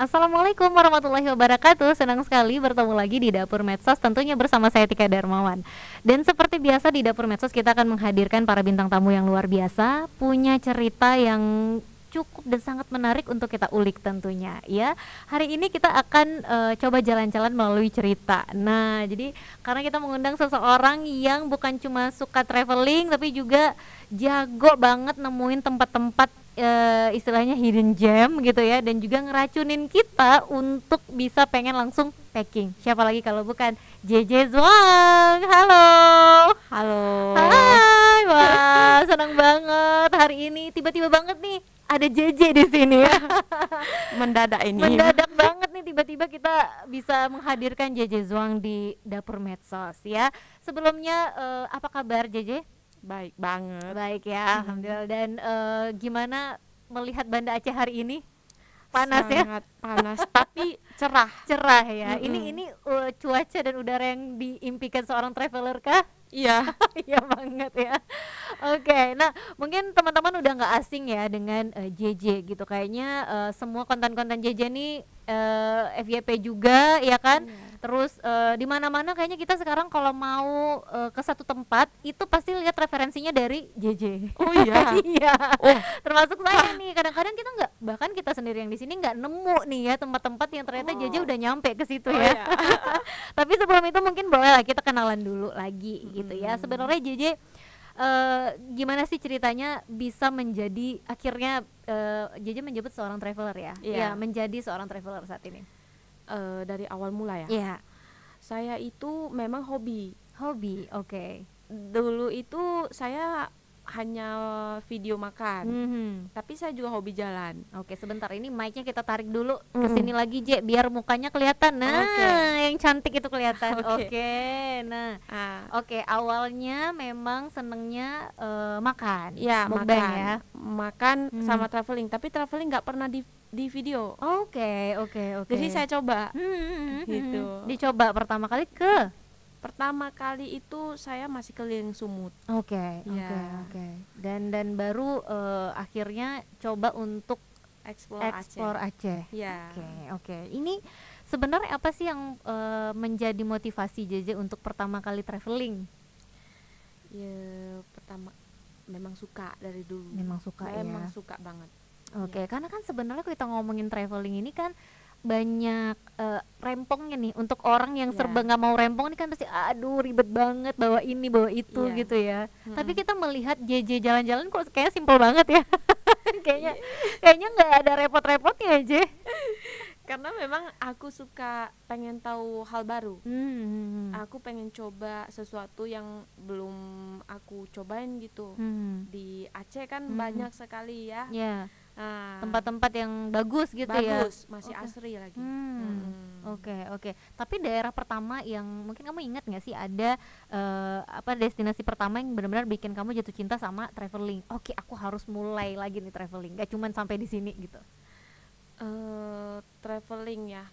Assalamualaikum warahmatullahi wabarakatuh. Senang sekali bertemu lagi di Dapur Medsos, tentunya bersama saya Tika Darmawan. Dan seperti biasa di Dapur Medsos kita akan menghadirkan para bintang tamu yang luar biasa, punya cerita yang cukup dan sangat menarik untuk kita ulik tentunya ya. Hari ini kita akan coba jalan-jalan melalui cerita. Nah, jadi karena kita mengundang seseorang yang bukan cuma suka traveling tapi juga jago banget nemuin tempat-tempat istilahnya hidden gem gitu ya, dan juga ngeracunin kita untuk bisa pengen langsung packing. Siapa lagi kalau bukan JJ Zwang. Halo. Halo. Hai, wah senang banget hari ini tiba-tiba banget nih ada JJ di sini ya. Mendadak ini. Mendadak banget nih tiba-tiba kita bisa menghadirkan JJ Zwang di Dapur Medsos ya. Sebelumnya apa kabar JJ? Baik banget. Baik ya, alhamdulillah. Dan gimana melihat Banda Aceh hari ini? Panas ya? Sangat panas tapi cerah. Cerah ya. Ini cuaca dan udara yang diimpikan seorang traveler kah? Iya. Iya banget ya. Oke, nah mungkin teman-teman udah nggak asing ya dengan JJ gitu. Kayaknya semua konten-konten JJ nih FYP juga ya kan. Terus di mana-mana kayaknya kita sekarang kalau mau ke satu tempat itu pasti lihat referensinya dari JJ. Oh iya. Iya. Oh, Termasuk saya nih, kadang-kadang kita nggak, bahkan kita sendiri yang di sini nggak nemu nih ya tempat-tempat yang ternyata JJ udah nyampe ke situ ya. iya. Tapi sebelum itu mungkin boleh lah kita kenalan dulu lagi gitu ya. Sebenarnya JJ gimana sih ceritanya bisa menjadi akhirnya JJ menjemput seorang traveler ya? Iya. Menjadi seorang traveler saat ini. Dari awal mula ya. Iya. Saya itu memang hobi. Hobi, oke. Dulu itu saya hanya video makan. Tapi saya juga hobi jalan. Oke, sebentar ini mic-nya kita tarik dulu ke sini lagi, J, biar mukanya kelihatan. Nah, Oke. yang cantik itu kelihatan. Oke. Oke. Nah, Ah, oke, awalnya memang senengnya makan. ya Mukbang makan. ya. Makan sama traveling, tapi traveling nggak pernah di video. Oke. Jadi saya coba. gitu. Gitu. Dicoba pertama kali ke. Pertama kali itu saya masih keliling Sumut. Oke. Ya. Dan baru akhirnya coba untuk explore Aceh. Ya. Oke. Ini sebenarnya apa sih yang menjadi motivasi JJ untuk pertama kali traveling? Ya, pertama memang suka dari dulu. Memang suka ya. Memang suka banget. Oke, karena kan sebenarnya kalau kita ngomongin traveling ini kan banyak rempongnya nih untuk orang yang serba nggak mau rempong ini kan pasti aduh ribet banget bawa ini bawa itu gitu ya. Tapi kita melihat JJ jalan-jalan kok kayaknya simpel banget ya. kayaknya nggak ada repot-repotnya aja. Karena memang aku suka pengen tahu hal baru. Aku pengen coba sesuatu yang belum aku cobain gitu. Di Aceh kan banyak sekali ya. Ya. Nah, Tempat-tempat yang bagus gitu ya. bagus, masih asri lagi. Oke. Tapi daerah pertama yang mungkin kamu ingat nggak sih ada destinasi pertama yang benar-benar bikin kamu jatuh cinta sama traveling? Oke, aku harus mulai lagi nih traveling. Gak cuman sampai di sini gitu. Traveling ya.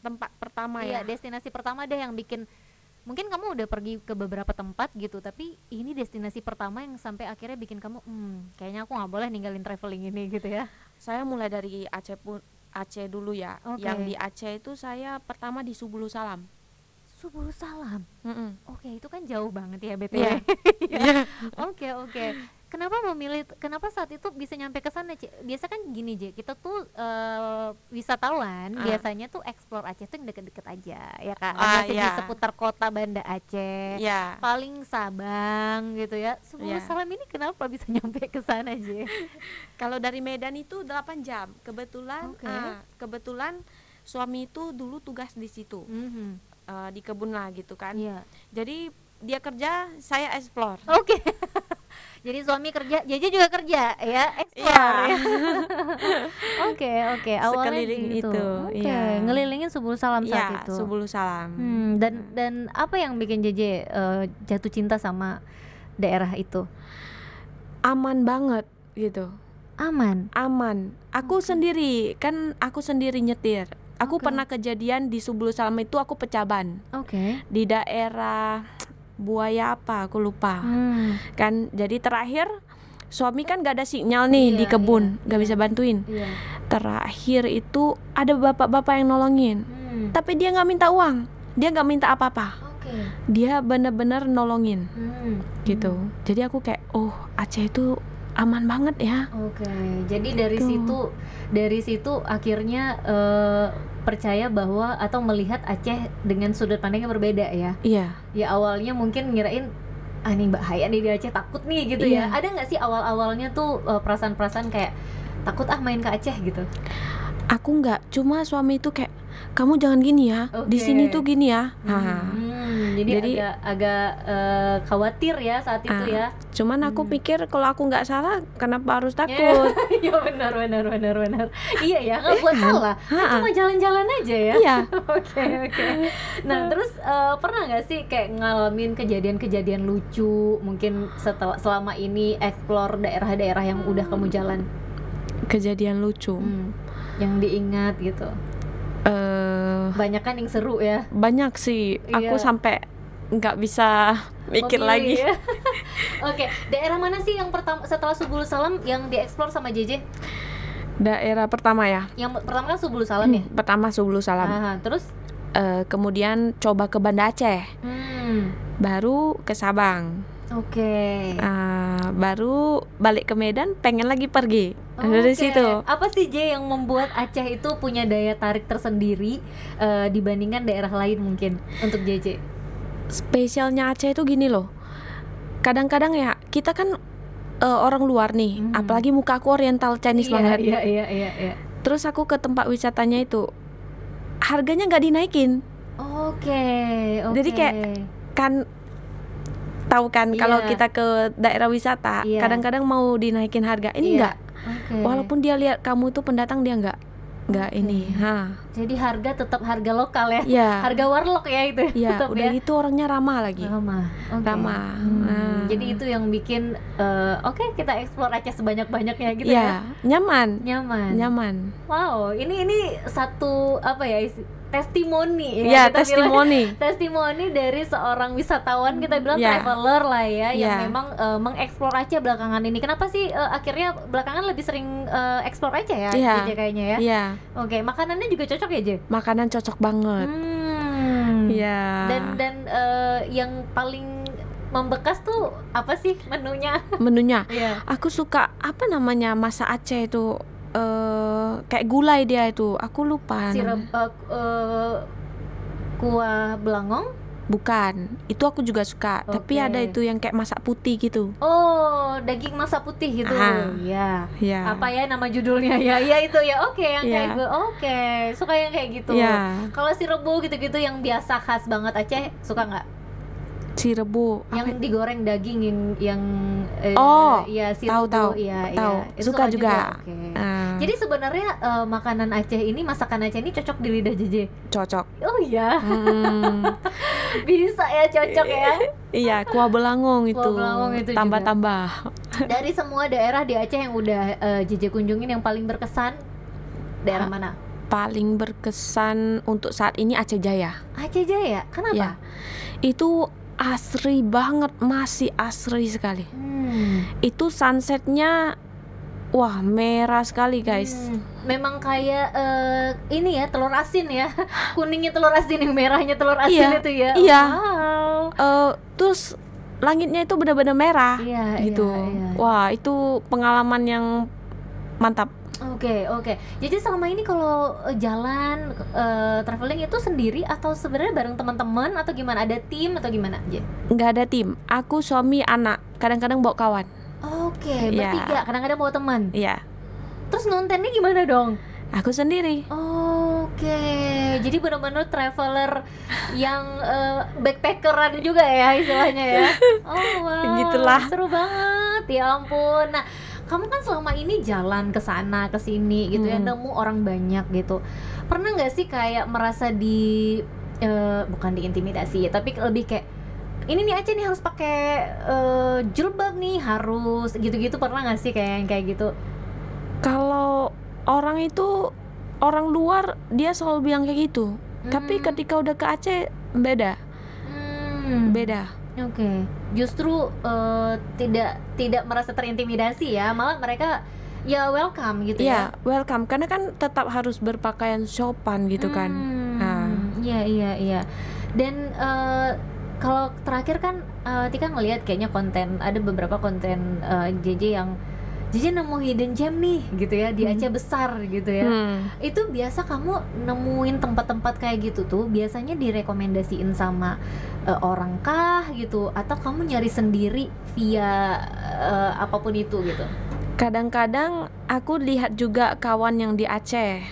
Tempat pertama Iya, ya. destinasi pertama deh yang bikin, mungkin kamu udah pergi ke beberapa tempat gitu, tapi ini destinasi pertama yang sampai akhirnya bikin kamu kayaknya aku nggak boleh ninggalin traveling ini gitu ya. Saya mulai dari Aceh dulu ya. Oke. Yang di Aceh itu saya pertama di Subulu Salam. Subulu Salam. Oke, itu kan jauh banget ya BTW. Iya. Iya. Oke. Kenapa saat itu bisa nyampe ke sana, Ci? Biasa kan gini, J, kita tuh wisatawan biasanya tuh explore Aceh tuh yang deket-deket aja, ya kan? Masih di seputar kota Banda Aceh. Ya. Paling Sabang gitu ya. Subulu Salam ini kenapa bisa nyampe ke sana, J? Kalau dari Medan itu 8 jam. Kebetulan suami itu dulu tugas di situ. Di kebun lah gitu kan. Iya. Jadi dia kerja, saya explore. Oke. Jadi suami kerja, JJ juga kerja ya, explore. Iya. Oke. Awalnya Sekeliling gitu. itu, Oke, iya. ngelilingin Subulu Salam saat itu. Subulu Salam. Dan apa yang bikin JJ jatuh cinta sama daerah itu? Aman banget gitu. Aman. Aku sendiri nyetir. Aku pernah kejadian di Subulu Salam itu aku pecah ban. Oke. Di daerah Buaya apa aku lupa. Kan jadi terakhir suami kan gak ada sinyal nih di kebun, gak bisa bantuin. Terakhir itu ada bapak-bapak yang nolongin, tapi dia nggak minta uang, dia nggak minta apa-apa. Dia benar-benar nolongin gitu. Jadi aku kayak, oh Aceh itu aman banget ya. Jadi dari situ akhirnya percaya bahwa atau melihat Aceh dengan sudut pandang yang berbeda ya. Iya. Ya awalnya mungkin ngirain nih bahaya nih di Aceh, takut nih gitu ya. Ada nggak sih awal-awalnya tuh perasaan-perasaan kayak takut main ke Aceh gitu? Aku nggak, cuma suami itu kayak, kamu jangan gini ya, di sini tuh gini ya. Jadi agak khawatir ya saat itu ya. Cuman aku pikir kalau aku nggak salah, kenapa harus takut? Iya benar. Iya ya, nggak buat salah. Cuma jalan-jalan aja ya. Iya. Oke. Nah terus pernah nggak sih kayak ngalamin kejadian-kejadian lucu mungkin selama ini explore daerah-daerah yang udah kamu jalan? Kejadian lucu yang diingat gitu. Banyak kan yang seru ya? Banyak sih. Aku sampai nggak bisa mikir lagi ya. Oke, daerah mana sih yang pertama setelah Subul Salam yang dieksplor sama JJ? Daerah pertama ya? Yang pertama kan Subul Salam ya? Pertama Subul Salam. Terus? Kemudian coba ke Banda Aceh. Baru ke Sabang. Baru balik ke Medan, pengen lagi pergi. Dari situ. Apa sih J yang membuat Aceh itu punya daya tarik tersendiri dibandingkan daerah lain mungkin untuk JJ? Spesialnya Aceh itu gini loh. Kadang-kadang ya kita kan orang luar nih, apalagi muka aku Oriental Chinese banget. Iya. Terus aku ke tempat wisatanya itu, harganya nggak dinaikin. Jadi kayak kan tahu kan kalau kita ke daerah wisata kadang-kadang mau dinaikin harga, ini enggak. Walaupun dia lihat kamu tuh pendatang, dia enggak ini. Jadi harga tetap harga lokal ya. Harga warlock ya itu. Udah itu orangnya ramah lagi. Ramah. Jadi itu yang bikin kita explore Aceh sebanyak-banyaknya gitu ya. Nyaman. Wow, ini satu apa ya? Testimoni testimoni dari seorang wisatawan, kita bilang traveler lah ya, yang memang mengeksplor Aceh belakangan ini. Kenapa sih akhirnya belakangan lebih sering eksplor Aceh ya, JJ kayaknya ya? Makanannya juga cocok ya, J? Makanan cocok banget. Dan yang paling membekas tuh apa sih menunya? Aku suka masak Aceh itu. Kayak gulai dia itu, aku lupa. Kuah belangong? Bukan, itu aku juga suka. Tapi ada itu yang kayak masak putih gitu. Daging masak putih gitu. Apa ya nama judulnya ya? Itu ya. Kayak gue. Suka yang kayak gitu. Kalau si rebus gitu-gitu yang biasa khas banget Aceh, suka nggak? Si rebus yang digoreng daging yang tahu. Suka juga. Jadi sebenarnya makanan Aceh ini, masakan Aceh ini cocok di lidah JJ. Cocok. Bisa ya, cocok ya. Iya, kuah belangong itu tambah-tambah. Dari semua daerah di Aceh yang udah JJ kunjungin, yang paling berkesan daerah mana? Paling berkesan untuk saat ini Aceh Jaya. Aceh Jaya, kenapa? Itu asri banget, masih asri sekali. Itu sunsetnya merah sekali guys. Memang kayak ini ya, telur asin ya. Kuningnya telur asin, yang merahnya telur asin itu ya. Terus langitnya itu benar-benar merah gitu. Wah, itu pengalaman yang mantap. Oke. Jadi selama ini kalau jalan traveling itu sendiri atau sebenarnya bareng teman-teman atau gimana? Ada tim atau gimana aja? Nggak ada tim. Aku, suami, anak. Kadang-kadang bawa kawan. Bertiga. Kadang-kadang bawa teman. Iya. Terus ngontennya gimana dong? Aku sendiri. Jadi benar-benar traveler yang backpackeran juga ya istilahnya ya. Gitulah. Seru banget. Ya ampun. Nah, kamu kan selama ini jalan ke sana ke sini gitu ya, nemu orang banyak gitu. Pernah nggak sih kayak merasa bukan diintimidasi ya, tapi lebih kayak ini nih Aceh nih harus pakai jilbab nih, harus gitu-gitu, pernah nggak sih kayak gitu? Kalau orang luar dia selalu bilang kayak gitu, tapi ketika udah ke Aceh beda. Justru tidak merasa terintimidasi ya, malah mereka ya welcome gitu ya. Welcome, karena kan tetap harus berpakaian sopan gitu kan. Iya. Dan kalau terakhir kan Tika ngelihat kayaknya konten, ada beberapa konten JJ yang JJ nemu hidden gem nih gitu ya di Aceh besar gitu ya. Itu biasa kamu nemuin tempat-tempat kayak gitu tuh biasanya direkomendasiin sama orang kah gitu, atau kamu nyari sendiri via apapun itu gitu? Kadang-kadang aku lihat juga kawan yang di Aceh.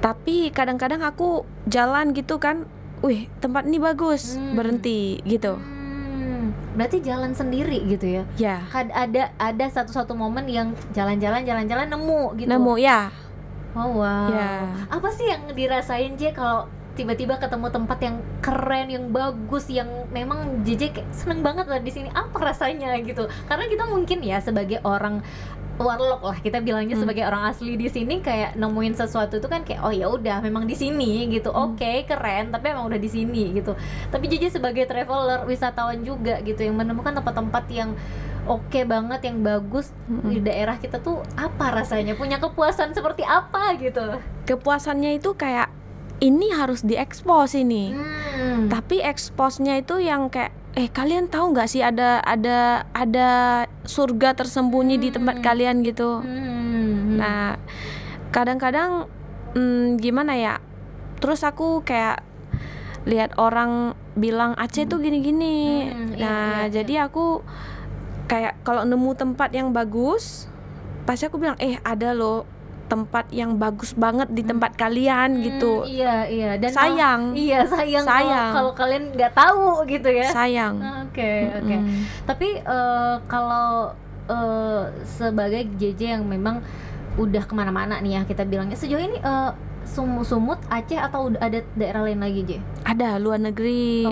Tapi kadang-kadang aku jalan gitu kan, wih tempat ini bagus, berhenti gitu. Berarti jalan sendiri gitu ya? Ya. Ada satu momen yang jalan-jalan nemu gitu. Nemu ya. Oh wow. Ya. Apa sih yang dirasain J kalau tiba-tiba ketemu tempat yang keren, yang bagus, yang memang JJ kayak seneng banget lah di sini? Apa rasanya gitu? Karena kita mungkin ya sebagai orang warlock lah, kita bilangnya sebagai orang asli di sini, kayak nemuin sesuatu itu kan kayak oh ya udah memang di sini gitu. Oke, keren, tapi emang udah di sini gitu. Tapi JJ sebagai traveler, wisatawan juga gitu, yang menemukan tempat-tempat yang oke banget, yang bagus di daerah kita tuh, apa rasanya? Punya kepuasan seperti apa gitu? Kepuasannya itu kayak ini harus diekspos ini. Tapi eksposnya itu yang kayak kalian tahu nggak sih ada surga tersembunyi di tempat kalian gitu. Nah, kadang-kadang gimana ya? Terus aku kayak lihat orang bilang Aceh tuh gini-gini. Jadi aku kayak kalau nemu tempat yang bagus, pasti aku bilang ada loh tempat yang bagus banget di tempat kalian gitu. Iya. Dan sayang kalau kalian nggak tahu gitu ya. Sayang. Oke. Tapi kalau sebagai JJ yang memang udah kemana-mana nih ya, kita bilangnya sejauh ini Sumut, Aceh, atau ada daerah lain lagi J? Ada luar negeri,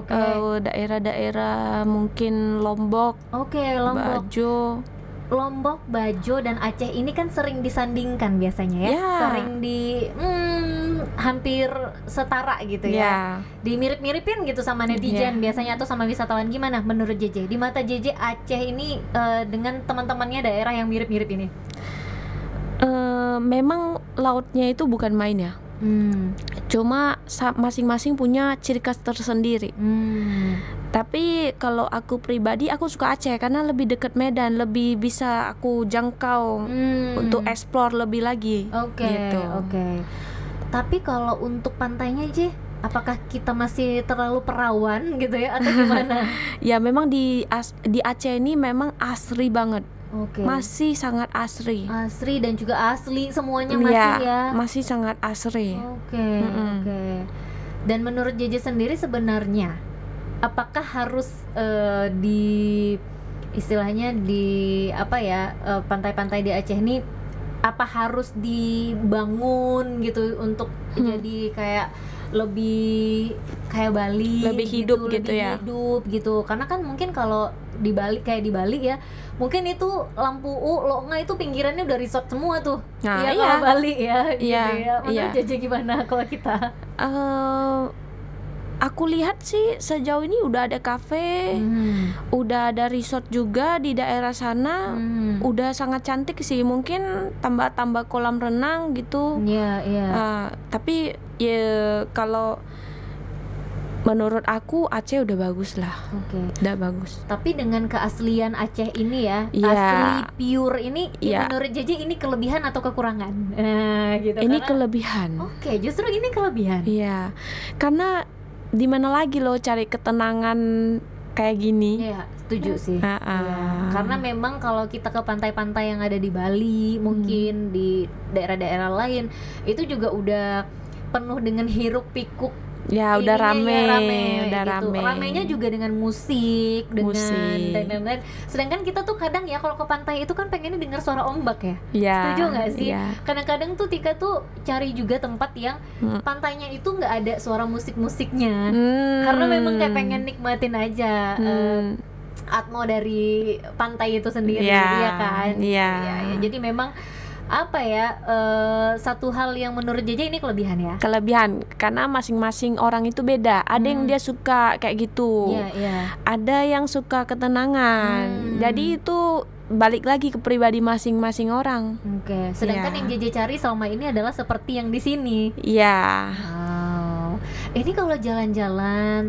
daerah-daerah mungkin Lombok. Lombok, Bajo, dan Aceh ini kan sering disandingkan biasanya ya. Sering di hampir setara gitu ya. Dimirip-miripin gitu sama netizen biasanya atau sama wisatawan. Gimana menurut JJ? Di mata JJ Aceh ini dengan teman-temannya daerah yang mirip-mirip ini? Memang lautnya itu bukan main ya. Cuma masing-masing punya ciri khas tersendiri. Tapi kalau aku pribadi, aku suka Aceh karena lebih dekat Medan, lebih bisa aku jangkau untuk explore lebih lagi. Gitu. Tapi kalau untuk pantainya J, apakah kita masih terlalu perawan gitu ya atau gimana? Ya memang di Aceh ini memang asri banget. Masih sangat asri dan juga asli semuanya masih ya. Masih sangat asri. Dan menurut JJ sendiri sebenarnya apakah harus istilahnya di pantai-pantai di Aceh ini apa harus dibangun gitu untuk jadi kayak lebih kayak Bali, lebih hidup gitu, lebih hidup gitu. Karena kan mungkin kalau di Bali kayak di Bali ya, mungkin itu Lampu Longa itu pinggirannya udah resort semua tuh. Kalau Bali ya gitu ya. Menurut JJ gimana kalau kita? Aku lihat sih sejauh ini udah ada kafe, udah ada resort juga di daerah sana, udah sangat cantik sih. Mungkin tambah kolam renang gitu. Tapi ya kalau menurut aku Aceh udah bagus lah. Udah bagus. Tapi dengan keaslian Aceh ini ya, asli pure ini, menurut JJ ini kelebihan atau kekurangan? Gitu. Ini kelebihan. Justru ini kelebihan. Iya, karena di mana lagi lo cari ketenangan kayak gini? Iya, setuju sih. Karena memang kalau kita ke pantai-pantai yang ada di Bali, mungkin di daerah-daerah lain, itu juga udah penuh dengan hiruk pikuk. Ya udah rame gitu. Ramenya juga dengan musik, dan sedangkan kita tuh kadang ya kalau ke pantai itu kan pengennya dengar suara ombak ya. Setuju nggak sih? Kadang-kadang tuh Tika tuh cari juga tempat yang pantainya itu nggak ada suara musik-musiknya, karena memang kayak pengen nikmatin aja atmo dari pantai itu sendiri, ya kan? Jadi memang satu hal yang menurut JJ ini kelebihan ya? Kelebihan, karena masing-masing orang itu beda. Ada yang dia suka kayak gitu, ada yang suka ketenangan. Jadi itu balik lagi ke pribadi masing-masing orang. Oke. Sedangkan yang JJ cari selama ini adalah seperti yang di sini. Iya. Wow. Ini kalau jalan-jalan,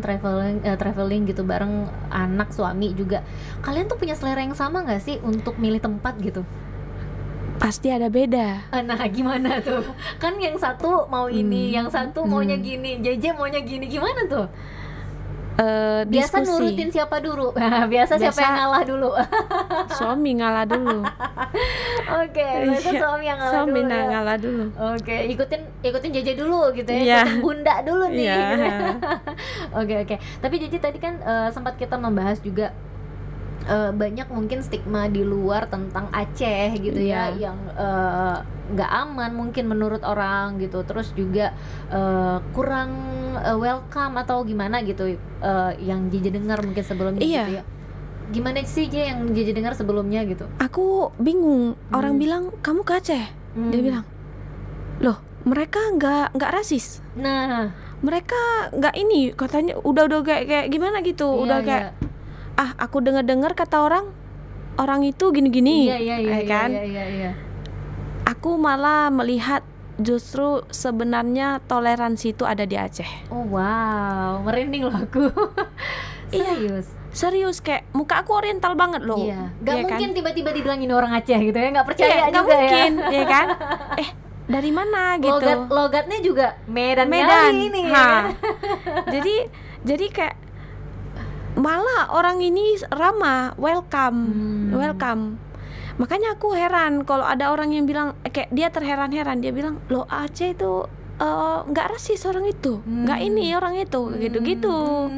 traveling gitu bareng anak, suami juga, kalian tuh punya selera yang sama nggak sih untuk milih tempat gitu? Pasti ada beda. Nah gimana tuh? Kan yang satu mau ini, yang satu maunya gini, JJ maunya gini, gimana tuh? Biasa nurutin siapa dulu? Biasa siapa yang ngalah dulu? Suami ngalah dulu. Oke, biasa suami yang ngalah suami dulu. ngalah dulu. Oke, ikutin JJ dulu gitu ya. Ikutin bunda dulu nih. Oke. Tapi JJ tadi kan sempat kita membahas juga banyak mungkin stigma di luar tentang Aceh gitu ya, yang nggak aman mungkin menurut orang gitu, terus juga kurang welcome atau gimana gitu, yang JJ dengar mungkin sebelumnya gitu ya. Gimana sih JJ yang JJ dengar sebelumnya gitu? Aku bingung, orang bilang kamu ke Aceh, dia bilang loh mereka nggak rasis, nah mereka nggak ini, katanya udah kayak gimana gitu, udah kayak aku dengar kata orang itu gini-gini, kan? Iya. Aku malah melihat justru sebenarnya toleransi itu ada di Aceh. Oh wow, merinding loh aku. Serius kayak muka aku oriental banget loh. Iya. Gak mungkin kan? Tiba-tiba dibilangin orang Aceh gitu ya, nggak percaya juga mungkin, ya kan? Dari mana gitu? Logatnya juga Medan ini. Jadi kayak malah orang ini ramah, welcome. Makanya aku heran kalau ada orang yang bilang kayak dia terheran-heran, dia bilang loh Aceh itu nggak rasis orang itu, nggak ini orang itu, gitu-gitu.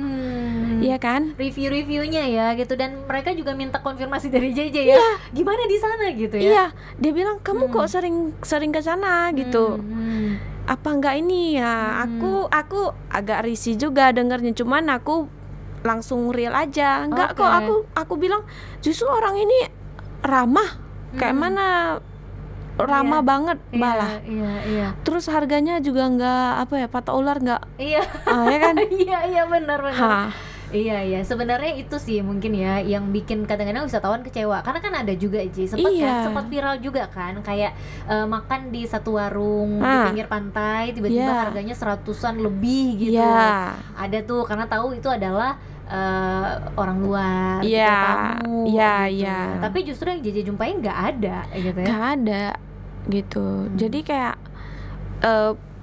Iya kan? Review-reviewnya ya gitu, dan mereka juga minta konfirmasi dari JJ ya. Gimana di sana gitu ya? Iya, dia bilang kamu kok sering ke sana gitu. Apa nggak ini ya? Aku agak risih juga dengarnya, cuman aku langsung real aja. Enggak kok, aku bilang justru orang ini ramah. Kayak mana ramah banget malah. Iya. Terus harganya juga enggak patok ular enggak. Iya. Ya kan? Iya benar. Iya, sebenarnya itu sih mungkin ya yang bikin kadang-kadang wisatawan kecewa, karena kan ada juga sempat viral juga kan, kayak makan di satu warung di pinggir pantai, tiba-tiba harganya 100-an lebih gitu. Ada tuh, karena tahu itu adalah orang luar, tamu gitu. Tapi justru yang JJ jumpain nggak ada gitu ya. Nggak ada gitu. Jadi kayak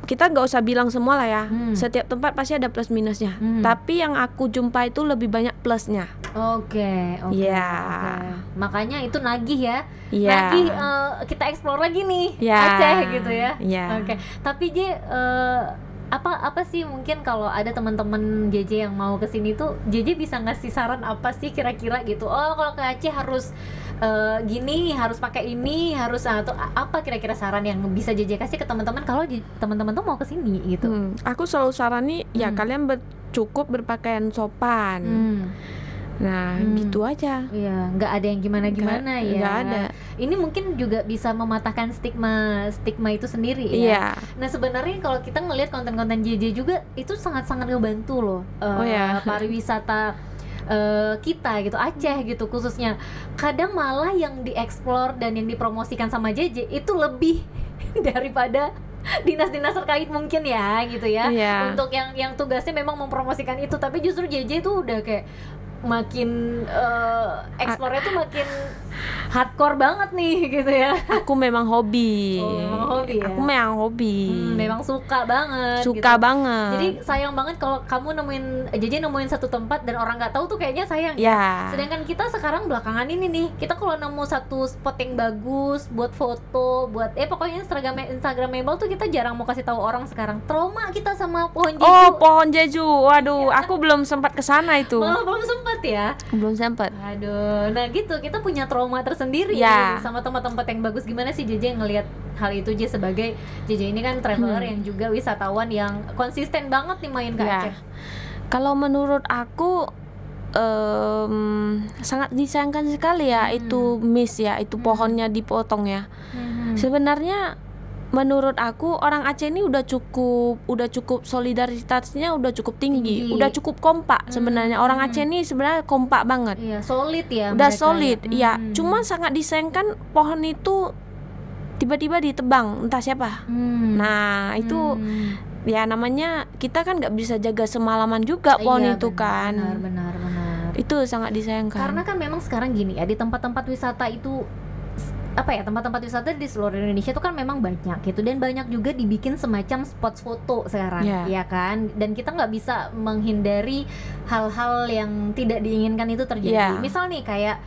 kita nggak usah bilang semua lah ya. Setiap tempat pasti ada plus minusnya. Tapi yang aku jumpa itu lebih banyak plusnya. Oke. Makanya itu nagih ya. Nagih kita explore lagi nih Aceh gitu ya. Oke. Tapi apa sih mungkin kalau ada teman-teman JJ yang mau kesini tuh, JJ bisa ngasih saran apa sih kira-kira gitu? Oh kalau ke Aceh harus gini, harus pakai ini, harus atau apa kira-kira saran yang bisa JJ kasih ke teman-teman kalau teman-teman tuh mau kesini gitu? Aku selalu sarani ya kalian cukup berpakaian sopan. Nah gitu aja. Iya, nggak ada yang gimana-gimana ya. Nggak ada. Ini mungkin juga bisa mematahkan stigma itu sendiri ya. Nah sebenarnya kalau kita ngelihat konten-konten JJ juga itu sangat-sangat ngebantu loh pariwisata kita gitu, Aceh gitu khususnya. Kadang malah yang dieksplor dan yang dipromosikan sama JJ itu lebih daripada dinas-dinas terkait mungkin ya gitu ya. Untuk yang tugasnya memang mempromosikan itu, tapi justru JJ itu udah kayak makin explore-nya tuh makin hardcore banget nih gitu ya. Aku memang hobi. Aku memang hobi. Memang suka banget. Banget. Jadi sayang banget kalau kamu nemuin satu tempat dan orang nggak tahu tuh, kayaknya sayang. Sedangkan kita sekarang belakangan ini nih, kita kalau nemu satu spot yang bagus buat foto, buat pokoknya Instagramable tuh kita jarang mau kasih tahu orang sekarang. Trauma kita sama pohon jeju. Oh, pohon jeju. Waduh, aku belum sempat kesana itu. Malah belum sempat ya? Belum sempat. Aduh, nah gitu, kita punya trauma tersendiri gitu, sama tempat-tempat yang bagus. Gimana sih JJ ngelihat hal itu, JJ sebagai JJ ini kan traveler yang juga wisatawan yang konsisten banget nih main ke Aceh? Kalau menurut aku sangat disayangkan sekali ya itu miss ya, itu pohonnya dipotong ya. Sebenarnya menurut aku orang Aceh ini udah cukup solidaritasnya udah cukup tinggi. Udah cukup kompak sebenarnya. Orang Aceh ini sebenarnya kompak banget. Iya, solid ya. Udah solid, ya. Cuma sangat disayangkan pohon itu tiba-tiba ditebang entah siapa. Nah, itu ya namanya kita kan nggak bisa jaga semalaman juga pohon itu kan. Benar. Itu sangat disayangkan. Karena kan memang sekarang gini ya, di tempat-tempat wisata itu tempat-tempat wisata di seluruh Indonesia itu kan memang banyak gitu, dan banyak juga dibikin semacam spot foto sekarang, ya kan, dan kita nggak bisa menghindari hal-hal yang tidak diinginkan itu terjadi. Misal nih kayak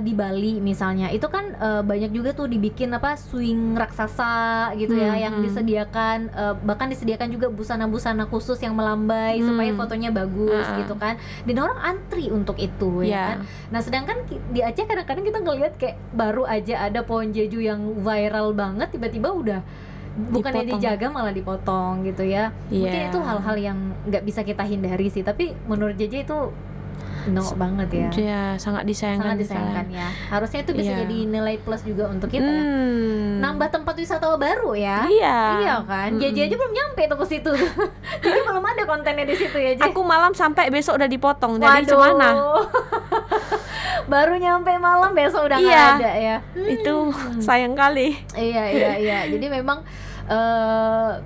di Bali misalnya, itu kan banyak juga tuh dibikin swing raksasa gitu ya, yang disediakan, bahkan disediakan juga busana-busana khusus yang melambai supaya fotonya bagus gitu kan, dan orang antri untuk itu ya kan. Nah sedangkan di Aceh kadang-kadang kita ngelihat kayak baru aja ada pohon jeju yang viral banget, tiba-tiba udah bukannya dijaga malah dipotong gitu ya. Mungkin itu hal-hal yang nggak bisa kita hindari sih, tapi menurut JJ itu banget ya. Ya, sangat disayangkan ya. Harusnya itu bisa jadi nilai plus juga untuk kita ya. Nambah tempat wisata baru ya. Iya kan. JJ aja belum nyampe tuh ke situ. Jadi belum ada kontennya di situ ya, J. Aku malam sampai besok udah dipotong. Jadi gimana? Baru nyampe malam besok udah nggak ada ya. Itu sayang kali. Iya. Jadi memang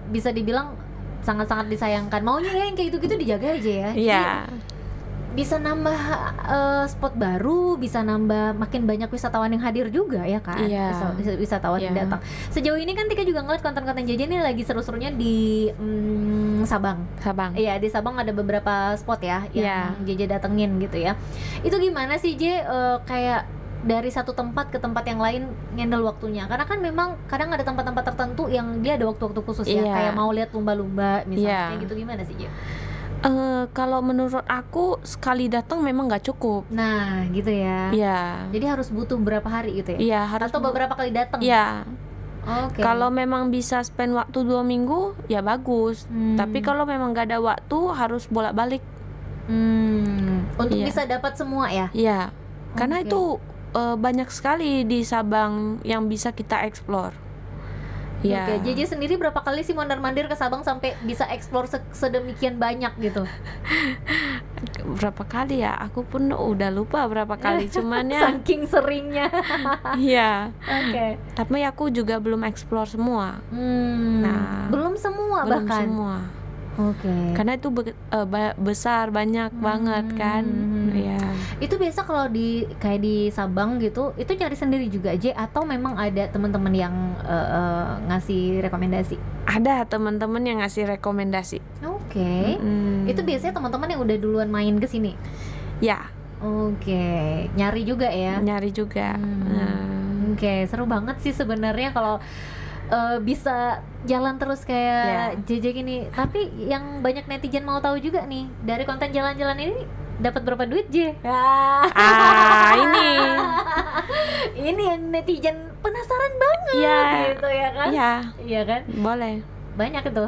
bisa dibilang sangat-sangat disayangkan. Maunya yang kayak gitu-gitu dijaga aja ya. Iya. Bisa nambah spot baru, bisa nambah makin banyak wisatawan yang hadir juga ya kan. Wisatawan yang datang. Sejauh ini kan Tika juga ngeliat konten-konten JJ ini lagi seru-serunya di Sabang. Iya, di Sabang ada beberapa spot ya yang JJ datengin gitu ya. Itu gimana sih J, kayak dari satu tempat ke tempat yang lain ngendel waktunya? Karena kan memang kadang ada tempat-tempat tertentu yang dia ada waktu-waktu khusus ya, kayak mau lihat lumba-lumba misalnya, kayak gitu. Gimana sih J? Kalau menurut aku sekali datang memang nggak cukup. Nah, gitu ya. Iya. Jadi harus butuh berapa hari gitu ya? Iya, harus. Atau beberapa kali datang? Iya. Kalau memang bisa spend waktu 2 minggu, ya bagus. Tapi kalau memang nggak ada waktu, harus bolak-balik. Untuk bisa dapat semua ya? Iya. Karena itu banyak sekali di Sabang yang bisa kita explore. Oke, JJ sendiri berapa kali sih mondar-mandir ke Sabang sampai bisa explore sedemikian banyak gitu? Berapa kali ya? Aku pun udah lupa berapa kali, cuman ya saking seringnya. Iya. Tapi aku juga belum explore semua. Nah, belum semua bahkan. Karena itu besar, banyak banget kan. Itu biasa kalau kayak di Sabang gitu, itu cari sendiri juga J, atau memang ada teman-teman yang ngasih rekomendasi? Ada teman-teman yang ngasih rekomendasi. Itu biasanya teman-teman yang udah duluan main ke sini? Ya. Nyari juga ya? Nyari juga. Seru banget sih sebenarnya kalau bisa jalan terus kayak JJ gini. Tapi yang banyak netizen mau tahu juga nih, dari konten jalan-jalan ini dapat berapa duit J? Ini yang netizen penasaran banget gitu ya kan? Iya kan? Boleh. Banyak itu.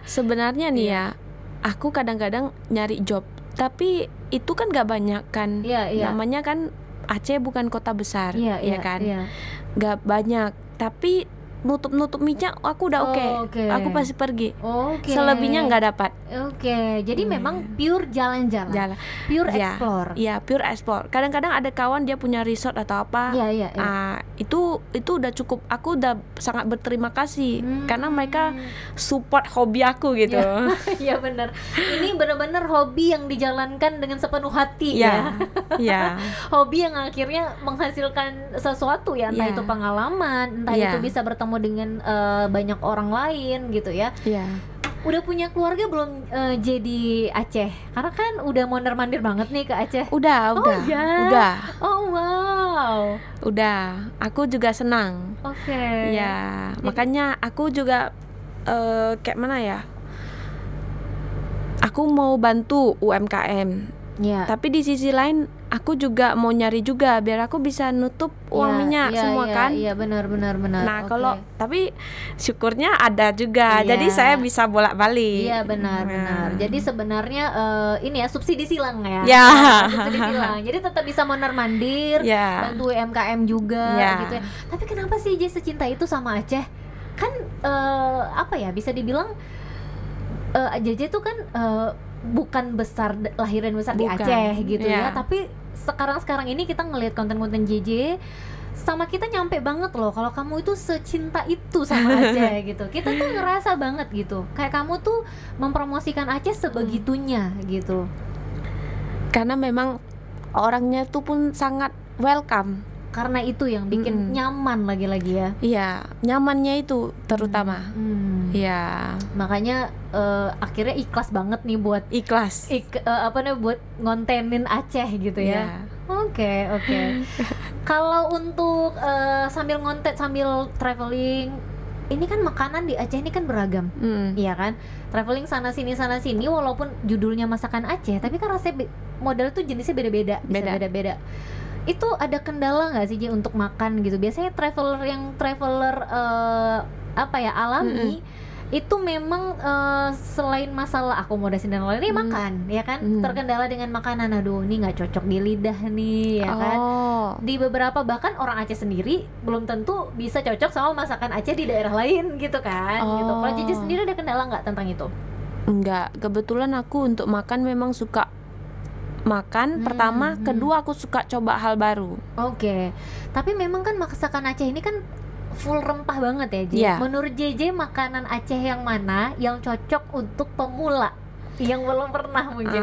Sebenarnya nih ya, aku kadang-kadang nyari job, tapi itu kan gak banyak kan. Namanya kan Aceh bukan kota besar, ya kan? Gak banyak, tapi nutup minyak aku udah aku pasti pergi. Selebihnya nggak dapat. Jadi memang pure jalan-jalan, pure explore. Iya, pure explore. Kadang-kadang ada kawan dia punya resort atau apa. Itu udah cukup. Aku udah sangat berterima kasih karena mereka support hobi aku gitu. Iya benar. Ini benar-benar hobi yang dijalankan dengan sepenuh hati ya. Hobi yang akhirnya menghasilkan sesuatu ya, entah itu pengalaman, entah itu bisa bertemu dengan banyak orang lain gitu ya. Udah punya keluarga belum jadi Aceh? Karena kan udah mondar-mandir banget nih ke Aceh. Udah. Oh wow. Udah. Aku juga senang. Makanya aku juga kayak mana ya? Aku mau bantu UMKM. Tapi di sisi lain aku juga mau nyari juga biar aku bisa nutup uang minyak semua kan. Iya benar. Nah kalau tapi syukurnya ada juga, jadi saya bisa bolak-balik. Iya benar. Jadi sebenarnya ini ya subsidi silang ya. Subsidi silang. Jadi tetap bisa mondar-mandir, bantu UMKM juga gitu ya. Tapi kenapa sih J secinta itu sama Aceh? Kan apa ya, bisa dibilang JJ tuh kan bukan lahir dan besar di Aceh gitu ya, tapi sekarang ini kita ngelihat konten-konten JJ sama kita nyampe banget loh kalau kamu itu secinta itu sama Aceh gitu. Kita tuh ngerasa banget gitu, kayak kamu tuh mempromosikan Aceh sebegitunya gitu. Karena memang orangnya tuh pun sangat welcome. Karena itu yang bikin nyaman lagi-lagi ya. Iya, nyamannya itu terutama. Iya. Makanya akhirnya ikhlas banget nih buat buat ngontenin Aceh gitu ya. Oke. Kalau untuk sambil ngonten sambil traveling, ini kan makanan di Aceh ini kan beragam, iya kan? Traveling sana sini walaupun judulnya masakan Aceh, tapi kan rasanya model tuh jenisnya beda-beda. Itu ada kendala nggak sih Ji untuk makan gitu? Biasanya traveler alami itu memang selain masalah akomodasi dan lain-lain makan ya kan, terkendala dengan makanan. Aduh, ini nggak cocok di lidah nih ya kan. Di beberapa bahkan orang Aceh sendiri belum tentu bisa cocok sama masakan Aceh di daerah lain gitu kan. Gitu. Kalau Cici sendiri ada kendala nggak tentang itu? Enggak, kebetulan aku untuk makan memang suka makan pertama, kedua aku suka coba hal baru. Oke. Tapi memang kan masakan Aceh ini kan full rempah banget ya, J. Menurut JJ makanan Aceh yang mana yang cocok untuk pemula yang belum pernah mungkin?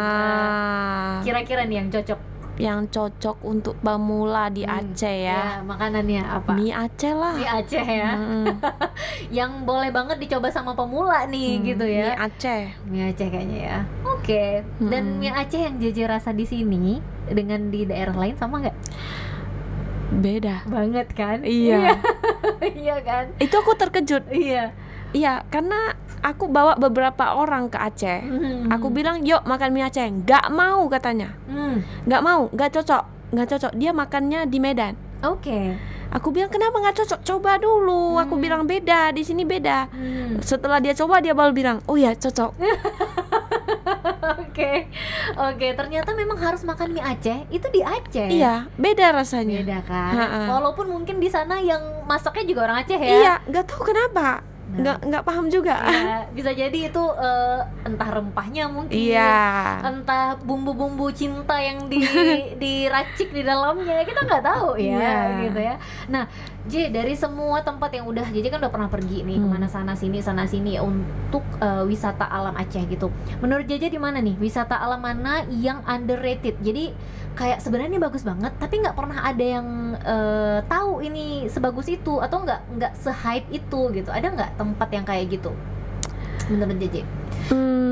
Kira-kira nih yang cocok. Yang cocok untuk pemula di Aceh ya. Makanannya apa? Mie Aceh lah. Mie Aceh ya. Yang boleh banget dicoba sama pemula nih gitu ya. Mie Aceh kayaknya ya. Oke. Dan mie Aceh yang JJ rasa di sini dengan di daerah lain sama nggak? Beda banget kan? Iya. Iya kan? Itu aku terkejut. Iya, karena aku bawa beberapa orang ke Aceh. Aku bilang, yuk makan mie Aceh. Nggak mau katanya. Nggak mau, nggak cocok. Dia makannya di Medan. Oke. Aku bilang, kenapa nggak cocok? Coba dulu. Aku bilang beda, di sini beda. Setelah dia coba, dia baru bilang, oh ya cocok. Oke, ternyata memang harus makan mie Aceh itu di Aceh. Iya, beda rasanya. Beda kan. Walaupun mungkin di sana yang masaknya juga orang Aceh ya. Iya, nggak tahu kenapa. Nggak paham juga. Ya, bisa jadi itu entah rempahnya mungkin, entah bumbu-bumbu cinta yang diracik di dalamnya, kita nggak tahu ya, gitu ya. Nah, J, dari semua tempat yang udah JJ kan udah pernah pergi nih kemana sana sini untuk wisata alam Aceh gitu. Menurut JJ di mana nih wisata alam mana yang underrated? Jadi kayak sebenarnya bagus banget tapi nggak pernah ada yang tahu ini sebagus itu atau nggak se-hype itu gitu. Ada nggak tempat yang kayak gitu menurut JJ?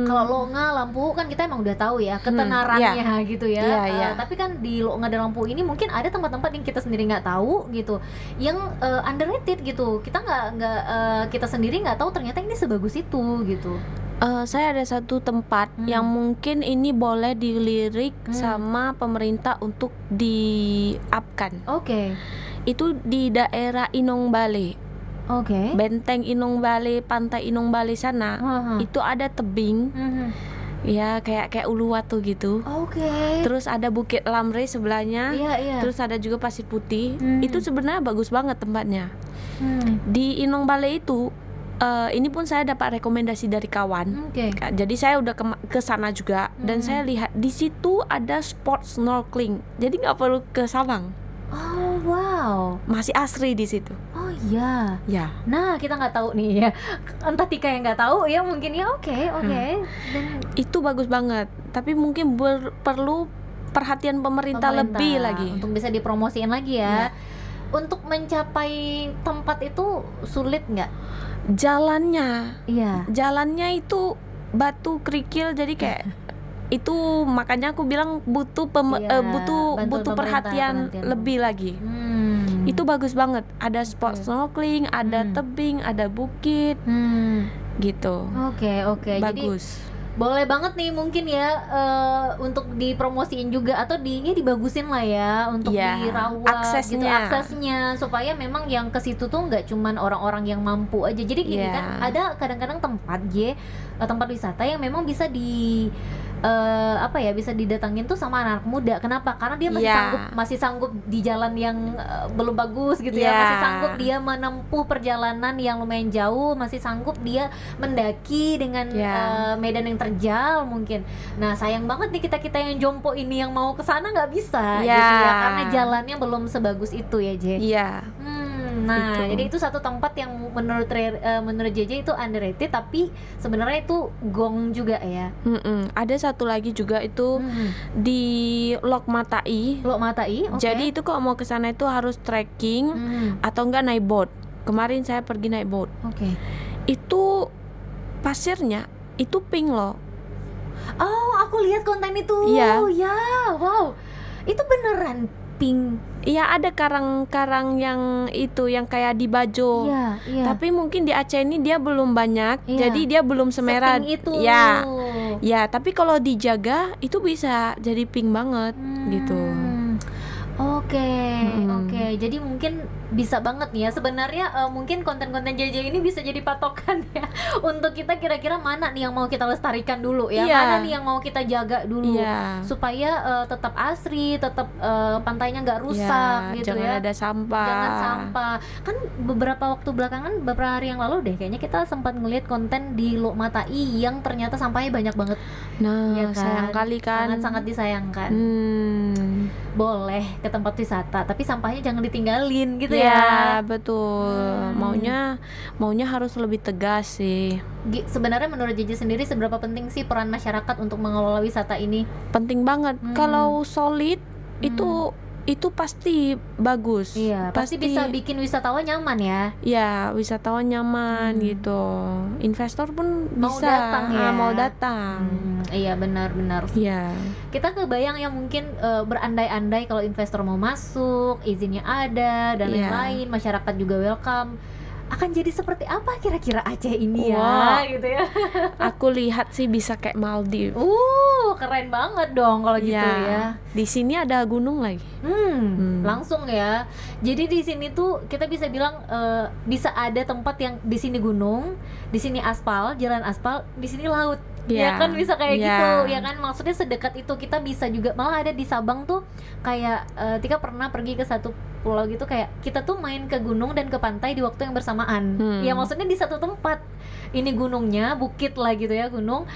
Kalau Longa, Lampu kan kita emang udah tahu ya ketenarannya gitu ya. Tapi kan di Longa dan Lampu ini mungkin ada tempat-tempat yang kita sendiri nggak tahu gitu, yang underrated gitu. Kita kita sendiri nggak tahu ternyata ini sebagus itu gitu. Saya ada satu tempat yang mungkin ini boleh dilirik sama pemerintah untuk di-upkan. Itu di daerah Inong Bale. Benteng Inong Bale, pantai Inong Bale sana. Itu ada tebing. Ya kayak Uluwatu gitu. Terus ada Bukit Lamre sebelahnya. Terus ada juga Pasir Putih. Itu sebenarnya bagus banget tempatnya. Di Inong Bale itu ini pun saya dapat rekomendasi dari kawan. Jadi saya udah ke sana juga dan saya lihat di situ ada spot snorkeling. Jadi nggak perlu ke Sabang. Oh wow, masih asri di situ. Oh iya. Nah kita nggak tahu nih ya. Entah Tika yang nggak tahu ya mungkin ya. Oke. Dan itu bagus banget. Tapi mungkin perlu perhatian pemerintah lebih lagi untuk bisa dipromosiin lagi ya. Untuk mencapai tempat itu sulit nggak? Jalannya itu batu kerikil jadi kayak itu makanya aku bilang butuh perhatian lebih lagi. Itu bagus banget. Ada spot snorkeling, ada tebing, ada bukit, gitu. Oke. Bagus. Jadi Boleh banget nih mungkin ya untuk dipromosiin juga atau dibagusin lah ya untuk dirawat gitu aksesnya supaya memang yang ke situ tuh nggak cuman orang-orang yang mampu aja. Jadi gini kan ada kadang-kadang tempat wisata yang memang bisa bisa didatangin tuh sama anak muda. Kenapa? Karena dia masih sanggup di jalan yang belum bagus gitu ya, masih sanggup dia menempuh perjalanan yang lumayan jauh, masih sanggup dia mendaki dengan medan yang terjal mungkin. Nah sayang banget nih kita yang jompo ini yang mau kesana nggak bisa gitu ya, karena jalannya belum sebagus itu ya J. Nah, jadi itu satu tempat yang menurut JJ itu underrated, tapi sebenarnya itu gong juga ya. Ada satu lagi juga itu di Lok Matai. Okay. Jadi itu kalau mau ke sana itu harus trekking atau enggak naik boat. Kemarin saya pergi naik boat. Itu pasirnya itu pink loh. Oh, aku lihat konten itu. Iya. Wow. Itu beneran pink. Iya, ada karang-karang yang itu yang kayak di Bajo. Tapi mungkin di Aceh ini dia belum banyak, jadi dia belum semerah itu. Ya, tapi kalau dijaga itu bisa jadi pink banget gitu. Oke. Jadi mungkin bisa banget nih ya sebenarnya mungkin konten-konten JJ ini bisa jadi patokan ya untuk kita kira-kira mana nih yang mau kita lestarikan dulu ya, mana nih yang mau kita jaga dulu supaya tetap asri, tetap pantainya nggak rusak gitu jangan ya. Ada sampah. Jangan sampah. Kan beberapa hari yang lalu deh kayaknya kita sempat ngeliat konten di Lok Matai yang ternyata sampahnya banyak banget. Nah, ya kan? Sayang kali kan. Sangat disayangkan. Boleh ke tempat wisata tapi sampahnya jangan ditinggalin gitu ya. Betul. Maunya harus lebih tegas sih. Sebenarnya menurut JJ sendiri seberapa penting sih peran masyarakat untuk mengelola wisata ini? Penting banget. Kalau solid itu pasti bagus. Pasti bisa bikin wisatawan nyaman ya. Wisatawan nyaman gitu. Investor pun mau bisa datang ya. Mau datang. Iya benar-benar. Kita kebayang ya mungkin berandai-andai kalau investor mau masuk, izinnya ada dan lain-lain, masyarakat juga welcome. Akan jadi seperti apa kira-kira Aceh ini ya gitu ya. Aku lihat sih bisa kayak Maldives. Keren banget dong kalau gitu ya. Di sini ada gunung lagi. Langsung ya. Jadi di sini tuh kita bisa bilang bisa ada tempat yang di sini gunung, di sini aspal, jalan aspal, di sini laut. Ya kan bisa kayak gitu ya kan, maksudnya sedekat itu. Kita bisa juga malah ada di Sabang tuh kayak Tika pernah pergi ke satu pulau gitu, kayak kita tuh main ke gunung dan ke pantai di waktu yang bersamaan. Ya maksudnya di satu tempat, ini gunungnya bukit lah gitu ya, gunung,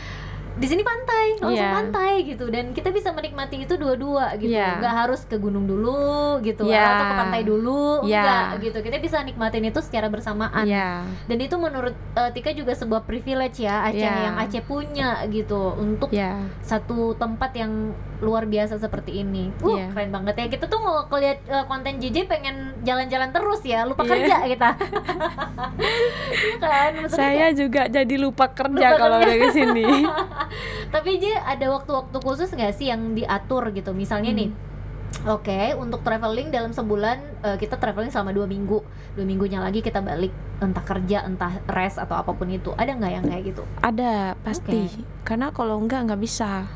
di sini pantai, langsung pantai gitu, dan kita bisa menikmati itu dua-dua gitu. Nggak harus ke gunung dulu gitu atau ke pantai dulu, enggak gitu. Kita bisa nikmatin itu secara bersamaan. Dan itu menurut Tika juga sebuah privilege ya Aceh yang Aceh punya gitu untuk satu tempat yang luar biasa seperti ini. Keren banget ya. Kita tuh mau lihat konten JJ pengen jalan-jalan terus ya, lupa kerja kita. Kan? Saya juga jadi lupa kerja kalau udah ke sini. Tapi J, ada waktu-waktu khusus nggak sih yang diatur gitu? Misalnya nih, untuk traveling dalam sebulan kita traveling selama 2 minggu, 2 minggunya lagi kita balik, entah kerja, entah rest atau apapun itu. Ada nggak yang kayak gitu? Ada, pasti. Karena kalau nggak bisa.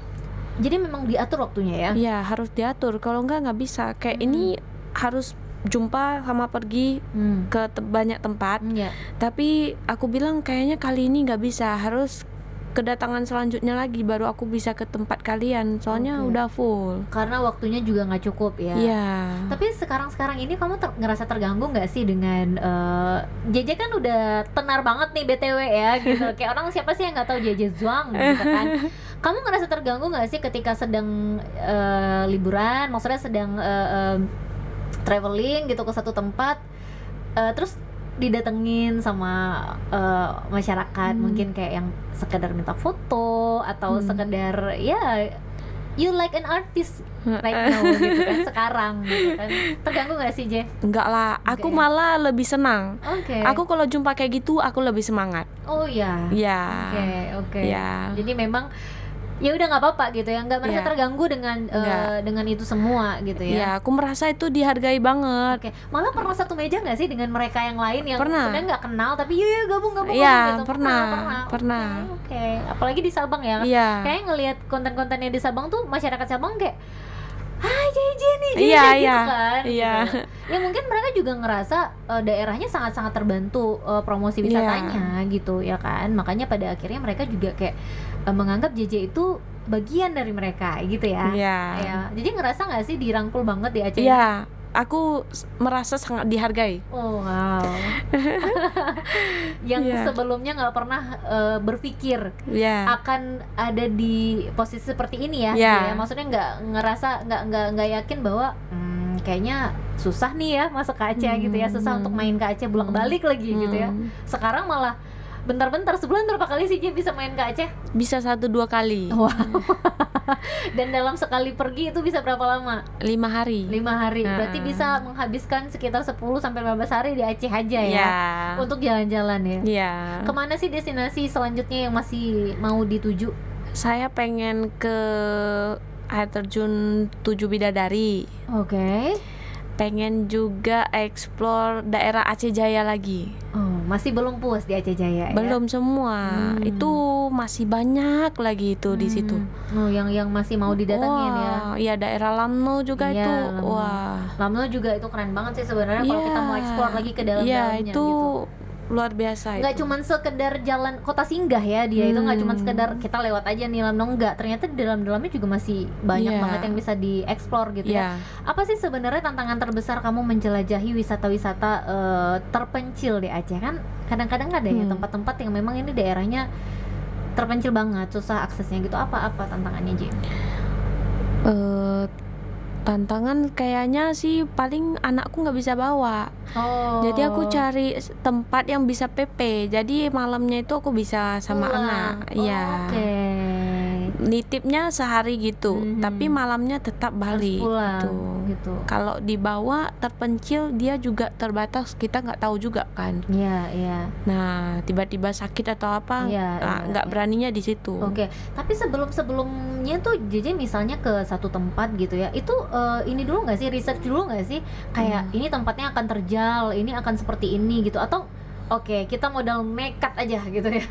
Jadi memang diatur waktunya ya? Iya, harus diatur. Kalau nggak bisa. Kayak ini harus jumpa sama pergi ke banyak tempat. Tapi aku bilang kayaknya kali ini nggak bisa, harus kedatangan selanjutnya lagi baru aku bisa ke tempat kalian, soalnya udah full karena waktunya juga nggak cukup ya. Tapi sekarang ini kamu ngerasa terganggu nggak sih dengan JJ kan udah tenar banget nih BTW ya gitu. Kayak orang siapa sih yang nggak tahu JJ Zhuang gitu kan. Kamu ngerasa terganggu nggak sih ketika sedang liburan, maksudnya sedang traveling gitu ke satu tempat, terus didatengin sama masyarakat, mungkin kayak yang sekedar minta foto atau sekedar you like an artist right now gitu kan sekarang gitu kan. Terganggu gak sih J? Enggak lah, aku malah lebih senang. Aku kalau jumpa kayak gitu aku lebih semangat. Oke. Jadi memang ya udah nggak apa-apa gitu ya, nggak merasa terganggu dengan itu semua gitu ya. Iya, aku merasa itu dihargai banget. Oke. Malah pernah satu meja nggak sih dengan mereka yang lain yang sebenarnya nggak kenal tapi gabung iya, gitu? Pernah. Oke. Apalagi di Sabang ya. Iya. Kayak ngelihat konten-kontennya di Sabang tuh masyarakat Sabang kayak JJ nih, iya, gitu kan. Iya. Gitu. Ya mungkin mereka juga ngerasa daerahnya sangat-sangat terbantu promosi wisatanya gitu ya kan. Makanya pada akhirnya mereka juga kayak menganggap JJ itu bagian dari mereka gitu ya. Iya. Ya. Jadi ngerasa nggak sih dirangkul banget di Aceh? Iya. Aku merasa sangat dihargai. Oh wow. Yang sebelumnya nggak pernah berpikir akan ada di posisi seperti ini ya. Ya maksudnya nggak ngerasa nggak yakin bahwa kayaknya susah nih ya masuk ke Aceh gitu ya, susah untuk main ke Aceh bolak-balik lagi gitu ya. Sekarang malah bentar-bentar, sebulan berapa kali sih dia bisa main ke Aceh? Bisa 1-2 kali. Wow. Dan dalam sekali pergi itu bisa berapa lama? 5 hari. 5 hari. Berarti bisa menghabiskan sekitar 10-15 hari di Aceh aja ya. Untuk jalan-jalan ya. Iya. Kemana sih destinasi selanjutnya yang masih mau dituju? Saya pengen ke air terjun 7 Bidadari. Oke. Pengen juga explore daerah Aceh Jaya lagi. Oh, masih belum puas di Aceh Jaya? Belum semua. Itu masih banyak lagi itu di situ. Oh, yang masih mau didatengin ya? Iya, daerah Lamno juga itu. Lamno. Wah. Lamno juga itu keren banget sih sebenarnya kalau kita mau explore lagi ke dalam-dalamnya itu gitu. Luar biasa. Nggak cuma sekedar jalan kota singgah ya dia, itu nggak cuma sekedar kita lewat aja nih Lamno, enggak, ternyata di dalamnya juga masih banyak banget yang bisa dieksplor gitu ya. Apa sih sebenarnya tantangan terbesar kamu menjelajahi wisata-wisata terpencil di Aceh? Kan kadang-kadang ada ya tempat-tempat yang memang ini daerahnya terpencil banget, susah aksesnya gitu. Apa tantangannya, Jim? Tantangan kayaknya sih paling anakku nggak bisa bawa. Jadi aku cari tempat yang bisa PP. Jadi malamnya itu aku bisa sama anak. Iya. Nitipnya sehari gitu, tapi malamnya tetap balik gitu. Kalau dibawa terpencil dia juga terbatas, kita nggak tahu juga kan. Iya. Nah tiba-tiba sakit atau apa, nggak beraninya di situ. Oke. Tapi sebelumnya tuh JJ misalnya ke satu tempat gitu ya, itu ini dulu nggak sih, research dulu nggak sih, kayak ini tempatnya akan terjal, ini akan seperti ini gitu, atau oke, kita modal nekat aja gitu ya?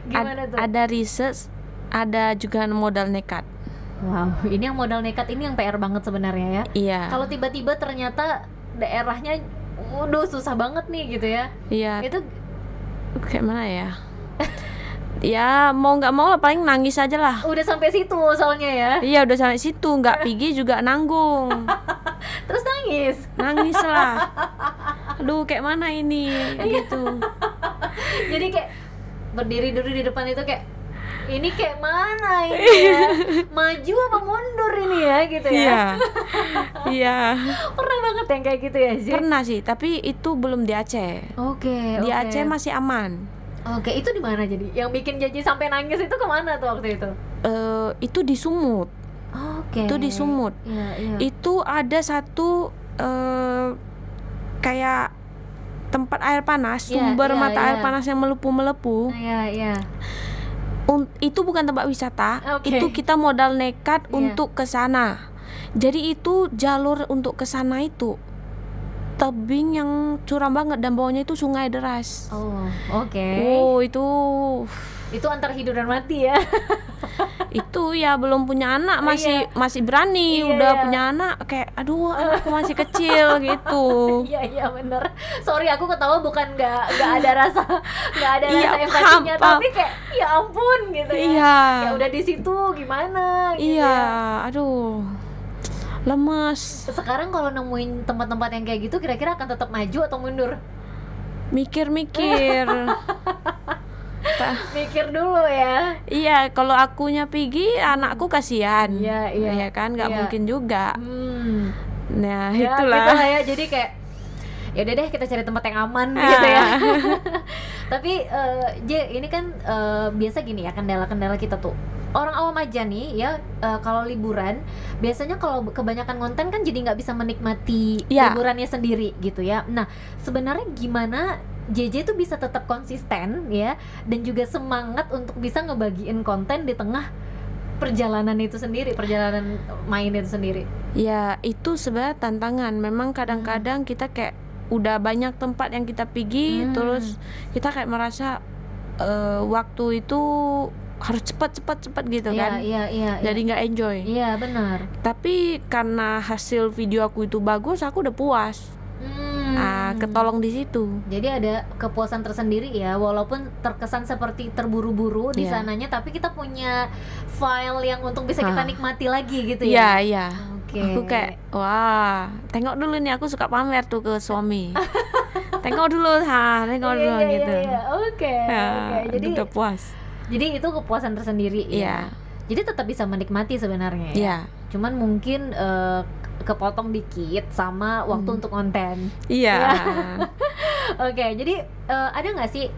Gimana tuh? Ada research, ada juga modal nekat. Wow, ini yang modal nekat ini yang PR banget sebenarnya ya. Iya. Kalau tiba-tiba ternyata daerahnya, waduh susah banget nih gitu ya. Iya. Itu kayak mana ya? Ya mau nggak mau lah, paling nangis aja lah. Udah sampai situ soalnya ya. Iya udah sampai situ, nggak pergi juga nanggung. Terus nangis lah. Aduh kayak mana ini gitu. Jadi kayak berdiri dulu di depan itu kayak, ini kayak mana ini ya, maju apa mundur ini ya gitu ya. Iya. Pernah banget yang kayak gitu ya sih? Pernah sih, tapi itu belum di Aceh. Oke. Di Aceh masih aman. Oke, itu di mana jadi? Yang bikin JJ sampai nangis itu kemana tuh waktu itu? Itu di Sumut. Oke. Itu di Sumut. Iya. Itu ada satu kayak tempat air panas, sumber mata air panas yang melepuh-melepuh. Iya. Itu bukan tempat wisata, itu kita modal nekat untuk ke sana. Jadi itu jalur untuk ke sana itu tebing yang curam banget dan bawahnya itu sungai deras. Itu antara hidup dan mati ya. Itu ya belum punya anak, masih berani. Punya anak kayak aduh anakku masih kecil gitu. Iya bener. Sorry aku ketawa bukan nggak ada rasa empatinya, tapi kayak ya ampun gitu ya. Ya udah di situ gimana gitu. Aduh lemes. Sekarang kalau nemuin tempat-tempat yang kayak gitu, kira-kira akan tetap maju atau mundur? Mikir Mikir dulu ya. Iya, kalau akunya pergi anakku kasihan. Iya kan, nggak mungkin juga. Nah ya, itulah gitu lah ya. Jadi kayak ya udah deh kita cari tempat yang aman gitu ya. Tapi ini kan biasa gini ya, kendala-kendala kita tuh orang awam aja nih ya, kalau liburan biasanya kalau kebanyakan konten kan jadi nggak bisa menikmati liburannya sendiri gitu ya. Nah sebenarnya gimana JJ tuh bisa tetap konsisten ya, dan juga semangat untuk bisa ngebagiin konten di tengah perjalanan itu sendiri, perjalanan main itu sendiri. Ya itu sebenarnya tantangan. Memang kadang-kadang kita kayak udah banyak tempat yang kita pergi, terus kita kayak merasa waktu itu harus cepat gitu kan. Iya. Jadi nggak enjoy. Iya benar. Tapi karena hasil video aku itu bagus, aku udah puas. Ketolong di situ. Jadi ada kepuasan tersendiri ya, walaupun terkesan seperti terburu-buru di sananya, tapi kita punya file yang untuk bisa kita nikmati lagi gitu ya. Iya. Aku kayak wah, tengok dulu nih, aku suka pamer tuh ke suami. tengok dulu gitu. Oke. Jadi udah puas. Jadi itu kepuasan tersendiri ya. Jadi tetap bisa menikmati sebenarnya ya. Cuman mungkin kepotong dikit sama waktu untuk konten. Iya. Oke, jadi ada nggak sih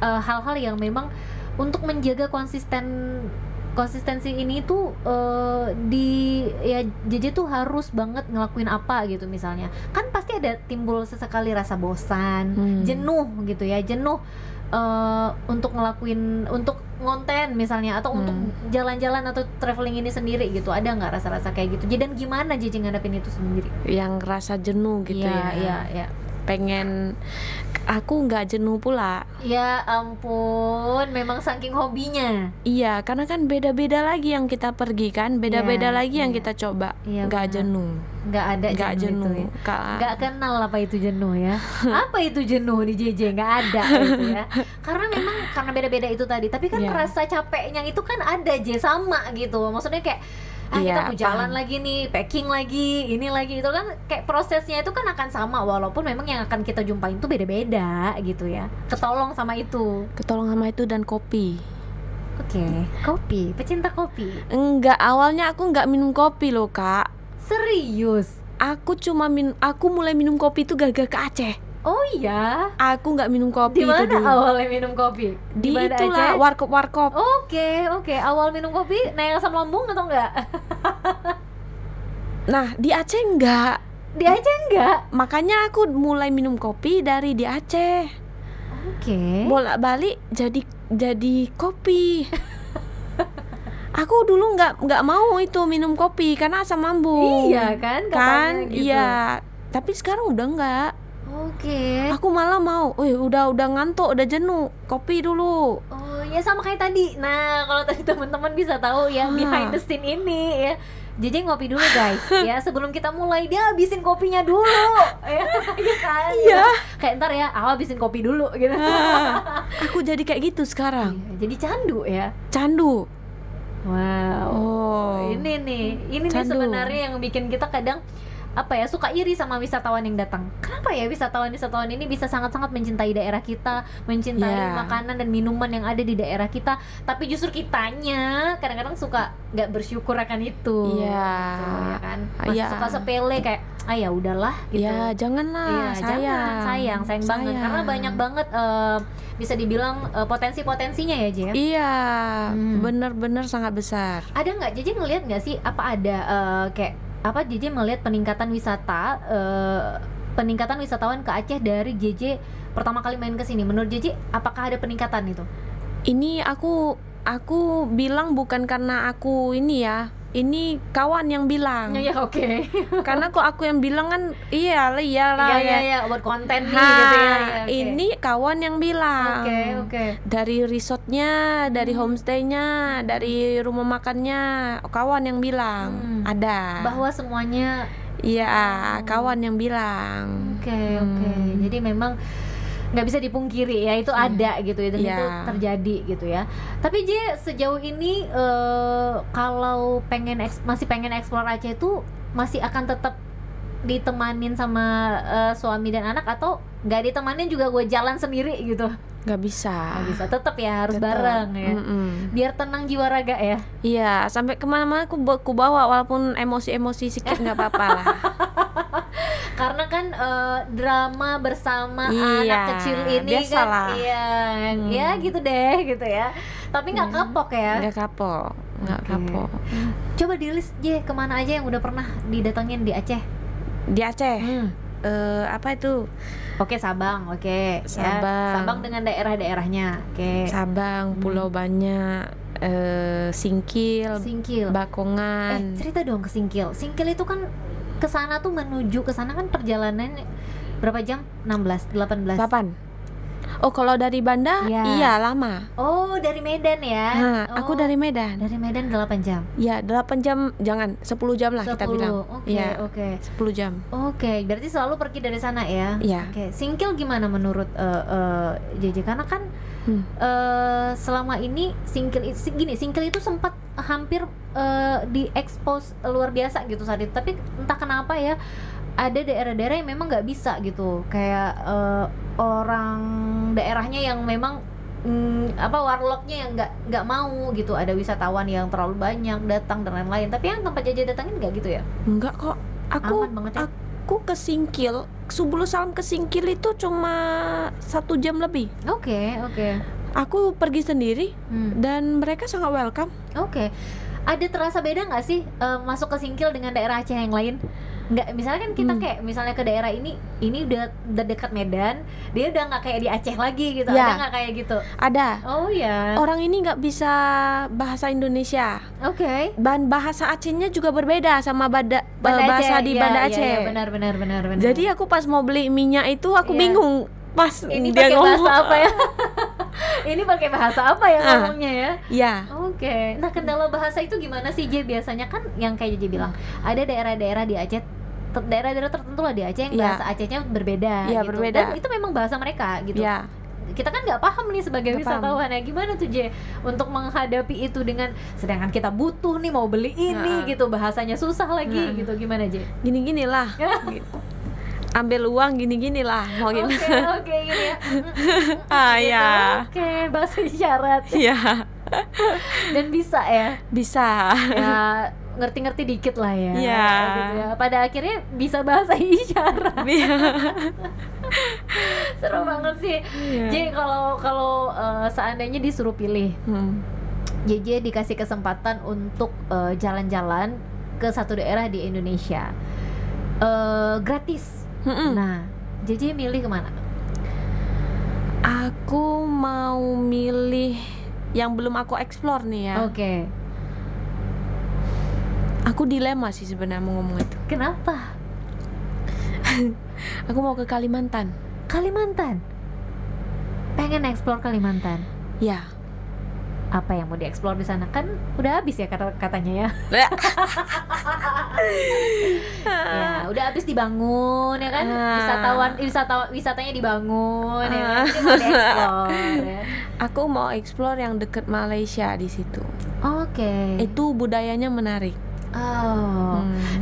hal-hal yang memang untuk menjaga konsistensi ini tuh JJ tuh harus banget ngelakuin apa gitu misalnya. Kan pasti ada timbul sesekali rasa bosan, jenuh gitu ya, untuk ngonten misalnya, atau untuk jalan-jalan atau traveling ini sendiri gitu. Ada nggak rasa-rasa kayak gitu? Dan gimana JJ ngadepin itu sendiri? Yang rasa jenuh gitu Iya. Pengen, aku nggak jenuh pula. Ya ampun, memang saking hobinya. Iya, karena kan beda-beda lagi yang kita pergi kan, beda-beda lagi yang kita coba. Nggak jenuh. Nggak jenuh itu ya. Nggak kenal apa itu jenuh ya. Apa itu jenuh di JJ? Nggak ada gitu ya. Karena beda-beda itu tadi. Tapi kan rasa capeknya itu kan ada sama gitu. Maksudnya kayak kita mau jalan lagi nih, packing lagi, ini lagi, itu kan kayak prosesnya itu kan akan sama, walaupun memang yang akan kita jumpain tuh beda-beda gitu ya. Ketolong sama itu dan kopi. Oke. Kopi, pecinta kopi. Enggak, awalnya aku nggak minum kopi loh Kak. Serius? Aku mulai minum kopi itu gara-gara ke Aceh. Oh iya? Aku nggak minum kopi. Di mana awalnya minum kopi? Di itulah warkop. Oke. Awal minum kopi naik asam lambung atau enggak? Nah, di Aceh enggak. Makanya aku mulai minum kopi dari di Aceh. Oke. Bolak-balik jadi kopi. Aku dulu nggak mau itu minum kopi karena asam lambung. Iya kan? Gitu. Iya. Tapi sekarang udah enggak. Oke. Aku malah mau, udah ngantuk, udah jenuh, kopi dulu. Oh ya, sama kayak tadi. Nah, kalau tadi teman-teman bisa tahu ya behind the scene ini ya. JJ ngopi dulu guys ya, sebelum kita mulai dia habisin kopinya dulu ya kan? Iya. Kayak ntar ya, habisin kopi dulu gitu. Aku jadi kayak gitu sekarang. Jadi candu ya. Wow. Ini nih sebenarnya yang bikin kita kadang suka iri sama wisatawan yang datang. Kenapa ya wisatawan ini bisa sangat-sangat mencintai daerah kita, mencintai makanan dan minuman yang ada di daerah kita, tapi justru kitanya kadang-kadang suka nggak bersyukur akan itu. Iya. Gitu, ya kan? Suka sepele kayak ya udahlah gitu. Ya janganlah. Sayang banget karena banyak banget bisa dibilang potensinya ya J. Iya. Bener-bener sangat besar. Ada nggak JJ ngelihat nggak sih JJ melihat peningkatan wisatawan ke Aceh dari JJ pertama kali main ke sini? Menurut JJ apakah ada peningkatan itu? Ini aku bilang bukan karena aku ini ya. Ini kawan yang bilang. Ya oke. Karena kok aku yang bilang kan iyalah. Iya buat konten nih gitu ya. Ini kawan yang bilang. Oke. Dari resortnya, dari homestaynya, dari rumah makannya, kawan yang bilang. Ada. Bahwa semuanya. Iya, kawan yang bilang. Oke. Jadi memang nggak bisa dipungkiri ya, itu ada gitu ya, dan itu terjadi gitu ya. Tapi J, sejauh ini kalau masih pengen explore Aceh itu masih akan tetap ditemanin sama suami dan anak, atau nggak ditemanin juga gue jalan sendiri gitu? Nggak bisa, tetap ya harus bareng ya. Biar tenang jiwa raga ya. Iya, sampai kemana-mana aku bawa, walaupun emosi sikit nggak apa-apa lah. Karena kan drama bersama anak kecil ini biasalah. Kan ya gitu deh gitu ya. Tapi nggak kapok ya. Nggak kapok. Coba di list J, kemana aja yang udah pernah didatengin di Aceh? Di Aceh apa itu? Oke, Sabang, oke. Sabang. Ya, Sabang dengan daerah-daerahnya. Oke. Sabang, Pulau Banyak, Singkil, Bakongan. Cerita dong ke Singkil. Singkil itu kan kesana tuh menuju kesana kan perjalanan berapa jam? 16, 18. 8. Oh, kalau dari Banda iya lama. Oh, dari Medan ya. Aku dari Medan. Dari Medan 8 jam. Ya, 8 jam, jangan 10 jam lah 10. Kita bilang. Oke. 10 jam. Oke, berarti selalu pergi dari sana ya. Iya. Oke. Singkil gimana menurut JJ? Karena kan selama ini Singkil itu sempat hampir diekspos luar biasa gitu saat itu. Tapi entah kenapa ya, ada daerah-daerah yang memang nggak bisa gitu, kayak orang daerahnya yang memang warlocknya yang nggak mau gitu, ada wisatawan yang terlalu banyak datang dan lain-lain. Tapi yang tempat JJ datangin nggak gitu ya? Enggak kok, aku aman banget ya? Aku ke Singkil, sebelum salam ke Singkil itu cuma 1 jam lebih. Oke. Aku pergi sendiri dan mereka sangat welcome. Oke. Ada terasa beda nggak sih masuk ke Singkil dengan daerah Aceh yang lain? Nggak, misalnya kan kita kayak misalnya ke daerah ini udah dekat Medan, dia udah nggak kayak di Aceh lagi gitu. Ada nggak kayak gitu? Ada. Oh ya. Orang ini nggak bisa bahasa Indonesia. Oke. Dan bahasa Acehnya juga berbeda sama bahasa di Banda Aceh. Iya, benar. Jadi aku pas mau beli minyak itu aku bingung pas ini dia ngomong bahasa apa ya. Ini pakai bahasa apa ya ngomongnya ya? Iya. Oke. Nah, kendala bahasa itu gimana sih, J? Biasanya kan yang kayak JJ bilang, ada daerah-daerah di Aceh, daerah-daerah tertentu lah di Aceh yang bahasa Acehnya berbeda gitu. Berbeda. Dan itu memang bahasa mereka gitu. Iya. Kita kan nggak paham nih sebagai wisatawan ya, gimana tuh J untuk menghadapi itu dengan sedangkan kita butuh nih mau beli ini gitu, bahasanya susah lagi gitu, gimana J? Gini-gini lah. Gitu. Ambil uang gini-gini lah mau gimana? Oke, gini ya. Ya. Oke, bahasa isyarat. Iya. Dan bisa ya? Bisa. Ya, ngerti-ngerti dikit lah ya. Iya. Gitu ya. Pada akhirnya bisa bahasa isyarat. Seru banget sih. Jadi kalau seandainya disuruh pilih, JJ dikasih kesempatan untuk jalan-jalan ke satu daerah di Indonesia, gratis. Nah, JJ milih kemana? Aku mau milih yang belum aku explore nih ya. Oke. Aku dilema sih sebenarnya mau ngomong itu. Kenapa? Aku mau ke Kalimantan. Kalimantan? Pengen explore Kalimantan? Ya. Apa yang mau dieksplor di sana? Kan udah habis ya katanya ya. Ya, udah habis dibangun ya kan. Wisatanya dibangun ya kan. Jadi mau dieksplor ya. Aku mau explore yang deket Malaysia di situ. Oke. Itu budayanya menarik.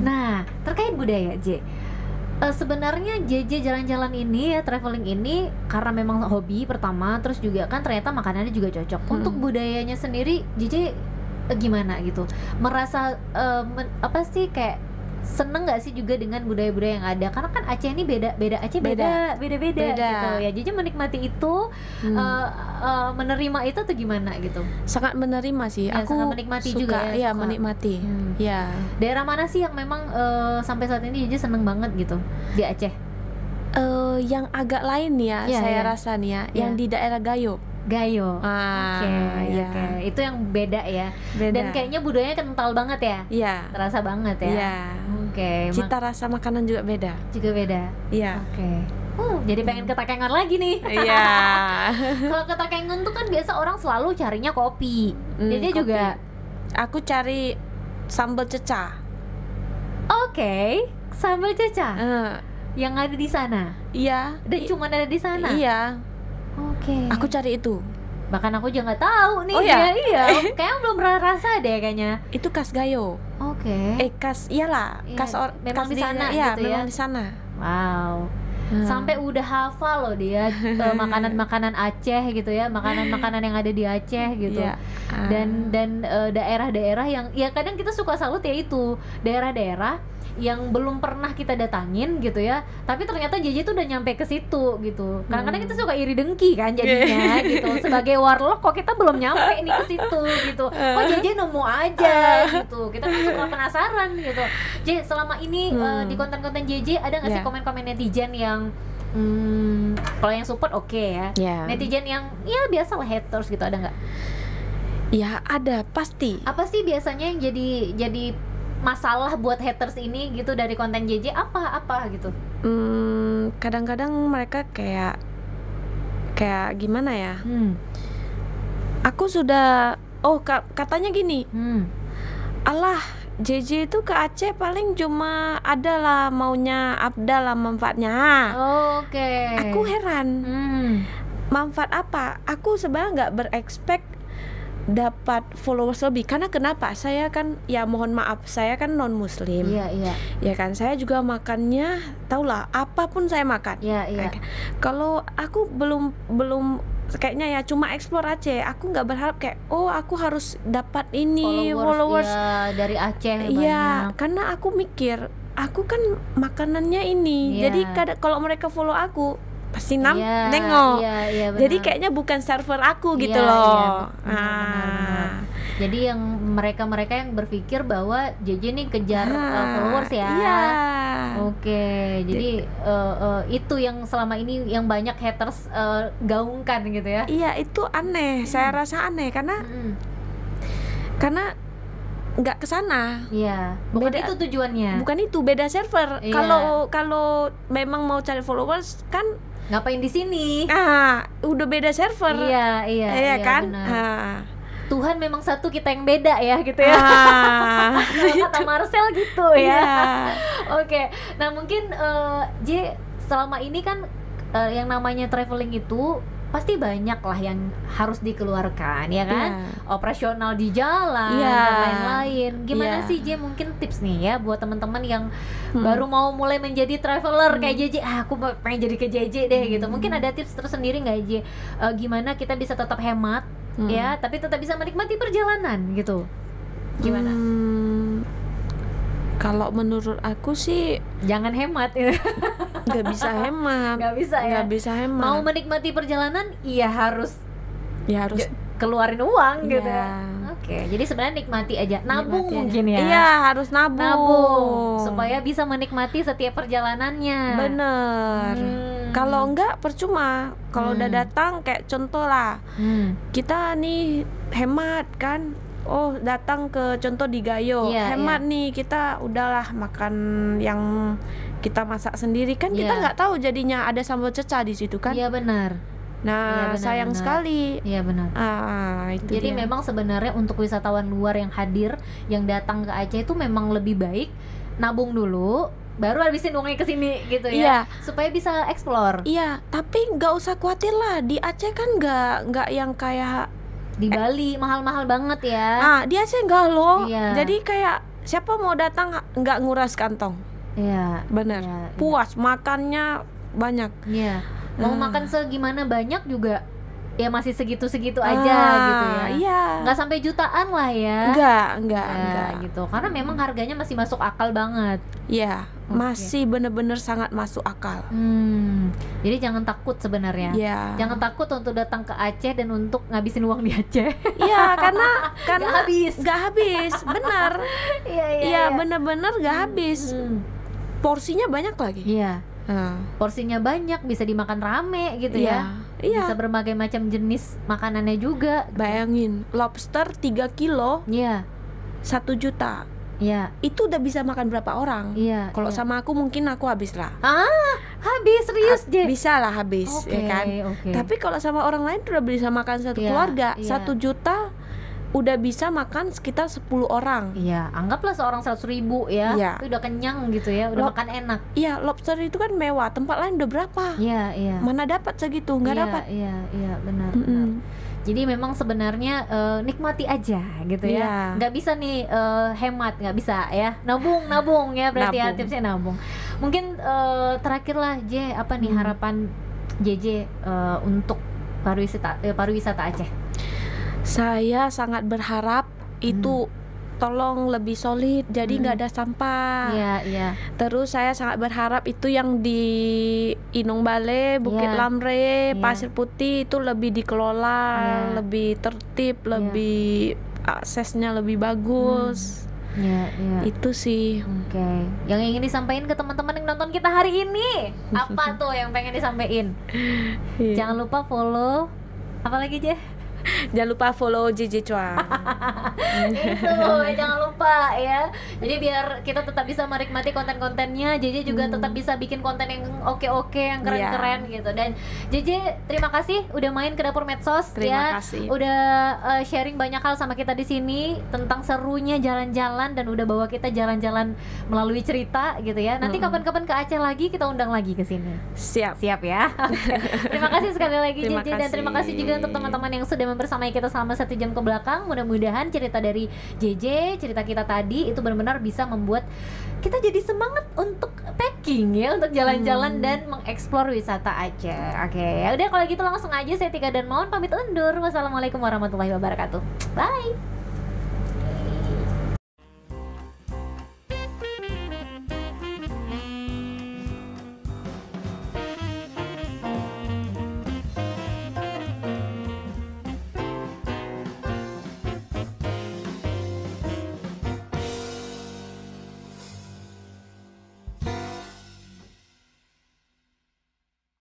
Nah, terkait budaya, J. Sebenarnya JJ jalan-jalan ini ya, traveling ini karena memang hobi pertama, terus juga kan ternyata makanannya juga cocok. Untuk budayanya sendiri JJ gimana gitu? Merasa apa sih, kayak seneng nggak sih juga dengan budaya-budaya yang ada? Karena kan Aceh ini beda gitu ya. JJ menikmati itu, menerima itu atau gimana gitu? Sangat menerima sih. Ya, aku sangat menikmati suka, juga ya. Iya, menikmati. Ya. Daerah mana sih yang memang sampai saat ini JJ seneng banget gitu di Aceh? Yang agak lain ya, saya rasa nih ya, yang di daerah Gayo. Oke. Itu yang beda ya. Dan kayaknya budayanya kental banget ya. Iya. Terasa banget ya. Iya. Oke. Cita rasa makanan juga beda. Iya. Oke. Jadi pengen ke Takengon lagi nih. Iya. Kalau ke Takengon tuh kan biasa orang selalu carinya kopi. Jadi kopi. juga. Aku cari sambal cecah. Oke. Sambal cecah. Yang ada di sana. Iya. Dan cuma ada di sana. Iya. Oke. Aku cari itu. Bahkan aku juga nggak tahu nih. Iya. Kayaknya belum pernah rasa deh kayaknya. Itu khas Gayo. Oke. Khas iyalah. Khas memang di sana gitu ya. Memang di sana. Wow. Sampai udah hafal loh dia makanan-makanan Aceh gitu ya, makanan-makanan yang ada di Aceh gitu. Dan daerah-daerah yang ya kadang kita suka salut ya, itu daerah-daerah yang belum pernah kita datangin gitu ya, tapi ternyata JJ tuh udah nyampe ke situ gitu. Kadang-kadang kita suka iri dengki kan jadinya gitu, sebagai warlock kok kita belum nyampe nih ke situ gitu, kok JJ nemu aja gitu, kita kan suka penasaran gitu. J, selama ini di konten-konten JJ ada nggak sih komen-komen netizen yang kalau yang support oke ya, netizen yang ya biasa lah haters gitu, ada nggak? Ya ada, pasti. Apa sih biasanya yang jadi masalah buat haters ini gitu dari konten JJ, apa gitu? Kadang-kadang mereka kayak gimana ya? Aku sudah katanya gini. Allah, JJ itu ke Aceh paling cuma adalah maunya Abdal lah manfaatnya. Oke. Aku heran. Manfaat apa? Aku sebenarnya nggak berekspek dapat followers lebih, karena kenapa? Saya kan ya mohon maaf, saya kan non muslim. Iya. Ya kan, saya juga makannya tahulah apapun saya makan. Iya. Kalau aku belum kayaknya ya cuma explore Aceh, aku nggak berharap kayak aku harus dapat ini followers ya, dari Aceh banyak. Iya, karena aku mikir aku kan makanannya ini. Jadi kalau mereka follow aku pasti nengok. Iya, jadi kayaknya bukan server aku gitu loh. Benar. Jadi yang mereka yang berpikir bahwa JJ nih kejar followers ya. Iya. Oke. Jadi itu yang selama ini yang banyak haters gaungkan gitu ya. Iya, itu aneh. Saya rasa aneh karena nggak kesana. Iya. Bukan itu tujuannya. Bukan itu, beda server. Kalau memang mau cari followers kan ngapain di sini? Udah beda server. Iya kan? Tuhan memang satu, kita yang beda ya gitu ya. Kata Marcel gitu ya. Oke. Nah mungkin J, selama ini kan yang namanya traveling itu pasti banyak lah yang harus dikeluarkan ya kan, operasional di jalan dan lain-lain. Gimana sih J, mungkin tips nih ya buat teman-teman yang baru mau mulai menjadi traveler kayak JJ, aku pengen jadi ke JJ deh gitu. Mungkin ada tips tersendiri nggak J, gimana kita bisa tetap hemat ya tapi tetap bisa menikmati perjalanan gitu, gimana? Kalau menurut aku sih jangan hemat ya. Nggak bisa hemat. Nggak bisa hemat. Mau menikmati perjalanan, harus keluarin uang gitu. Oke, jadi sebenarnya nikmati aja. Nabung mungkin ya. Iya, harus nabung supaya bisa menikmati setiap perjalanannya. Bener. Kalau enggak percuma. Kalau udah datang kayak contoh lah, kita nih hemat kan. Datang ke contoh di Gayo, hemat nih, kita udahlah makan yang kita masak sendiri kan, kita nggak tahu jadinya ada sambal cecah di situ kan. Iya benar. Nah, sayang sekali. Iya benar. Itu jadi dia. Memang sebenarnya untuk wisatawan luar yang hadir, yang datang ke Aceh itu memang lebih baik nabung dulu, baru habisin uangnya ke sini gitu ya. Supaya bisa explore. Iya, tapi nggak usah khawatir lah, di Aceh kan nggak yang kayak di Bali mahal-mahal banget ya. Di Aceh enggak loh. Jadi kayak siapa mau datang nggak nguras kantong. Iya. Bener. Puas, makannya banyak. Iya. Mau makan segimana banyak juga ya masih segitu-segitu aja gitu ya. Iya. Nggak sampai jutaan lah ya. Enggak gitu. Karena memang harganya masih masuk akal banget. Iya. Masih bener-bener sangat masuk akal. Jadi jangan takut sebenarnya. Jangan takut untuk datang ke Aceh dan untuk ngabisin uang di Aceh. Iya, karena nggak habis. Bener. Iya, bener-bener nggak habis. Porsinya banyak lagi. Iya. Porsinya banyak, bisa dimakan rame gitu ya. Bisa berbagai macam jenis makanannya juga. Bayangin, lobster 3 kilo 1 juta. Itu udah bisa makan berapa orang? Kalau sama aku mungkin aku habis lah. Habis serius deh. Bisa lah habis, ya kan. Tapi kalau sama orang lain udah bisa makan satu keluarga. 1 juta udah bisa makan sekitar 10 orang. Iya, anggaplah seorang 100.000 ya. Itu udah kenyang gitu ya, udah makan enak. Iya, lobster itu kan mewah. Tempat lain udah berapa? Iya. Mana dapat segitu? Nggak dapat. Iya, benar. Jadi memang sebenarnya nikmati aja gitu ya. Nggak bisa nih hemat, nggak bisa ya. Nabung ya berarti ya, tipsnya nabung. Mungkin terakhir lah J, apa nih harapan JJ untuk pariwisata Aceh? Saya sangat berharap itu tertolong, lebih solid, jadi nggak ada sampah. Terus saya sangat berharap itu yang di Inung Bale, Bukit Lamre, Pasir Putih itu lebih dikelola, lebih tertib, lebih aksesnya lebih bagus. Itu sih. Yang ingin disampaikan ke teman-teman yang nonton kita hari ini apa tuh yang pengen disampaikan? Jangan lupa follow, apalagi Je? Jangan lupa follow JJ Chua. Itu jangan lupa ya. Jadi biar kita tetap bisa menikmati konten-kontennya, JJ juga tetap bisa bikin konten yang oke-oke, yang keren-keren gitu. Dan JJ terima kasih udah main ke Dapur Medsos. Terima kasih. Udah sharing banyak hal sama kita di sini tentang serunya jalan-jalan dan udah bawa kita jalan-jalan melalui cerita gitu ya. Nanti kapan-kapan ke Aceh lagi kita undang lagi ke sini. Siap ya. Terima kasih sekali lagi JJ dan terima kasih juga untuk teman-teman yang sudah membersamai kita selama 1 jam ke belakang. Mudah-mudahan cerita dari JJ, cerita kita tadi itu benar-benar bisa membuat kita jadi semangat untuk packing ya, untuk jalan-jalan dan mengeksplor wisata Aceh. Oke, udah kalau gitu langsung aja saya Tika Darmawan pamit undur. Wassalamualaikum warahmatullahi wabarakatuh. Bye.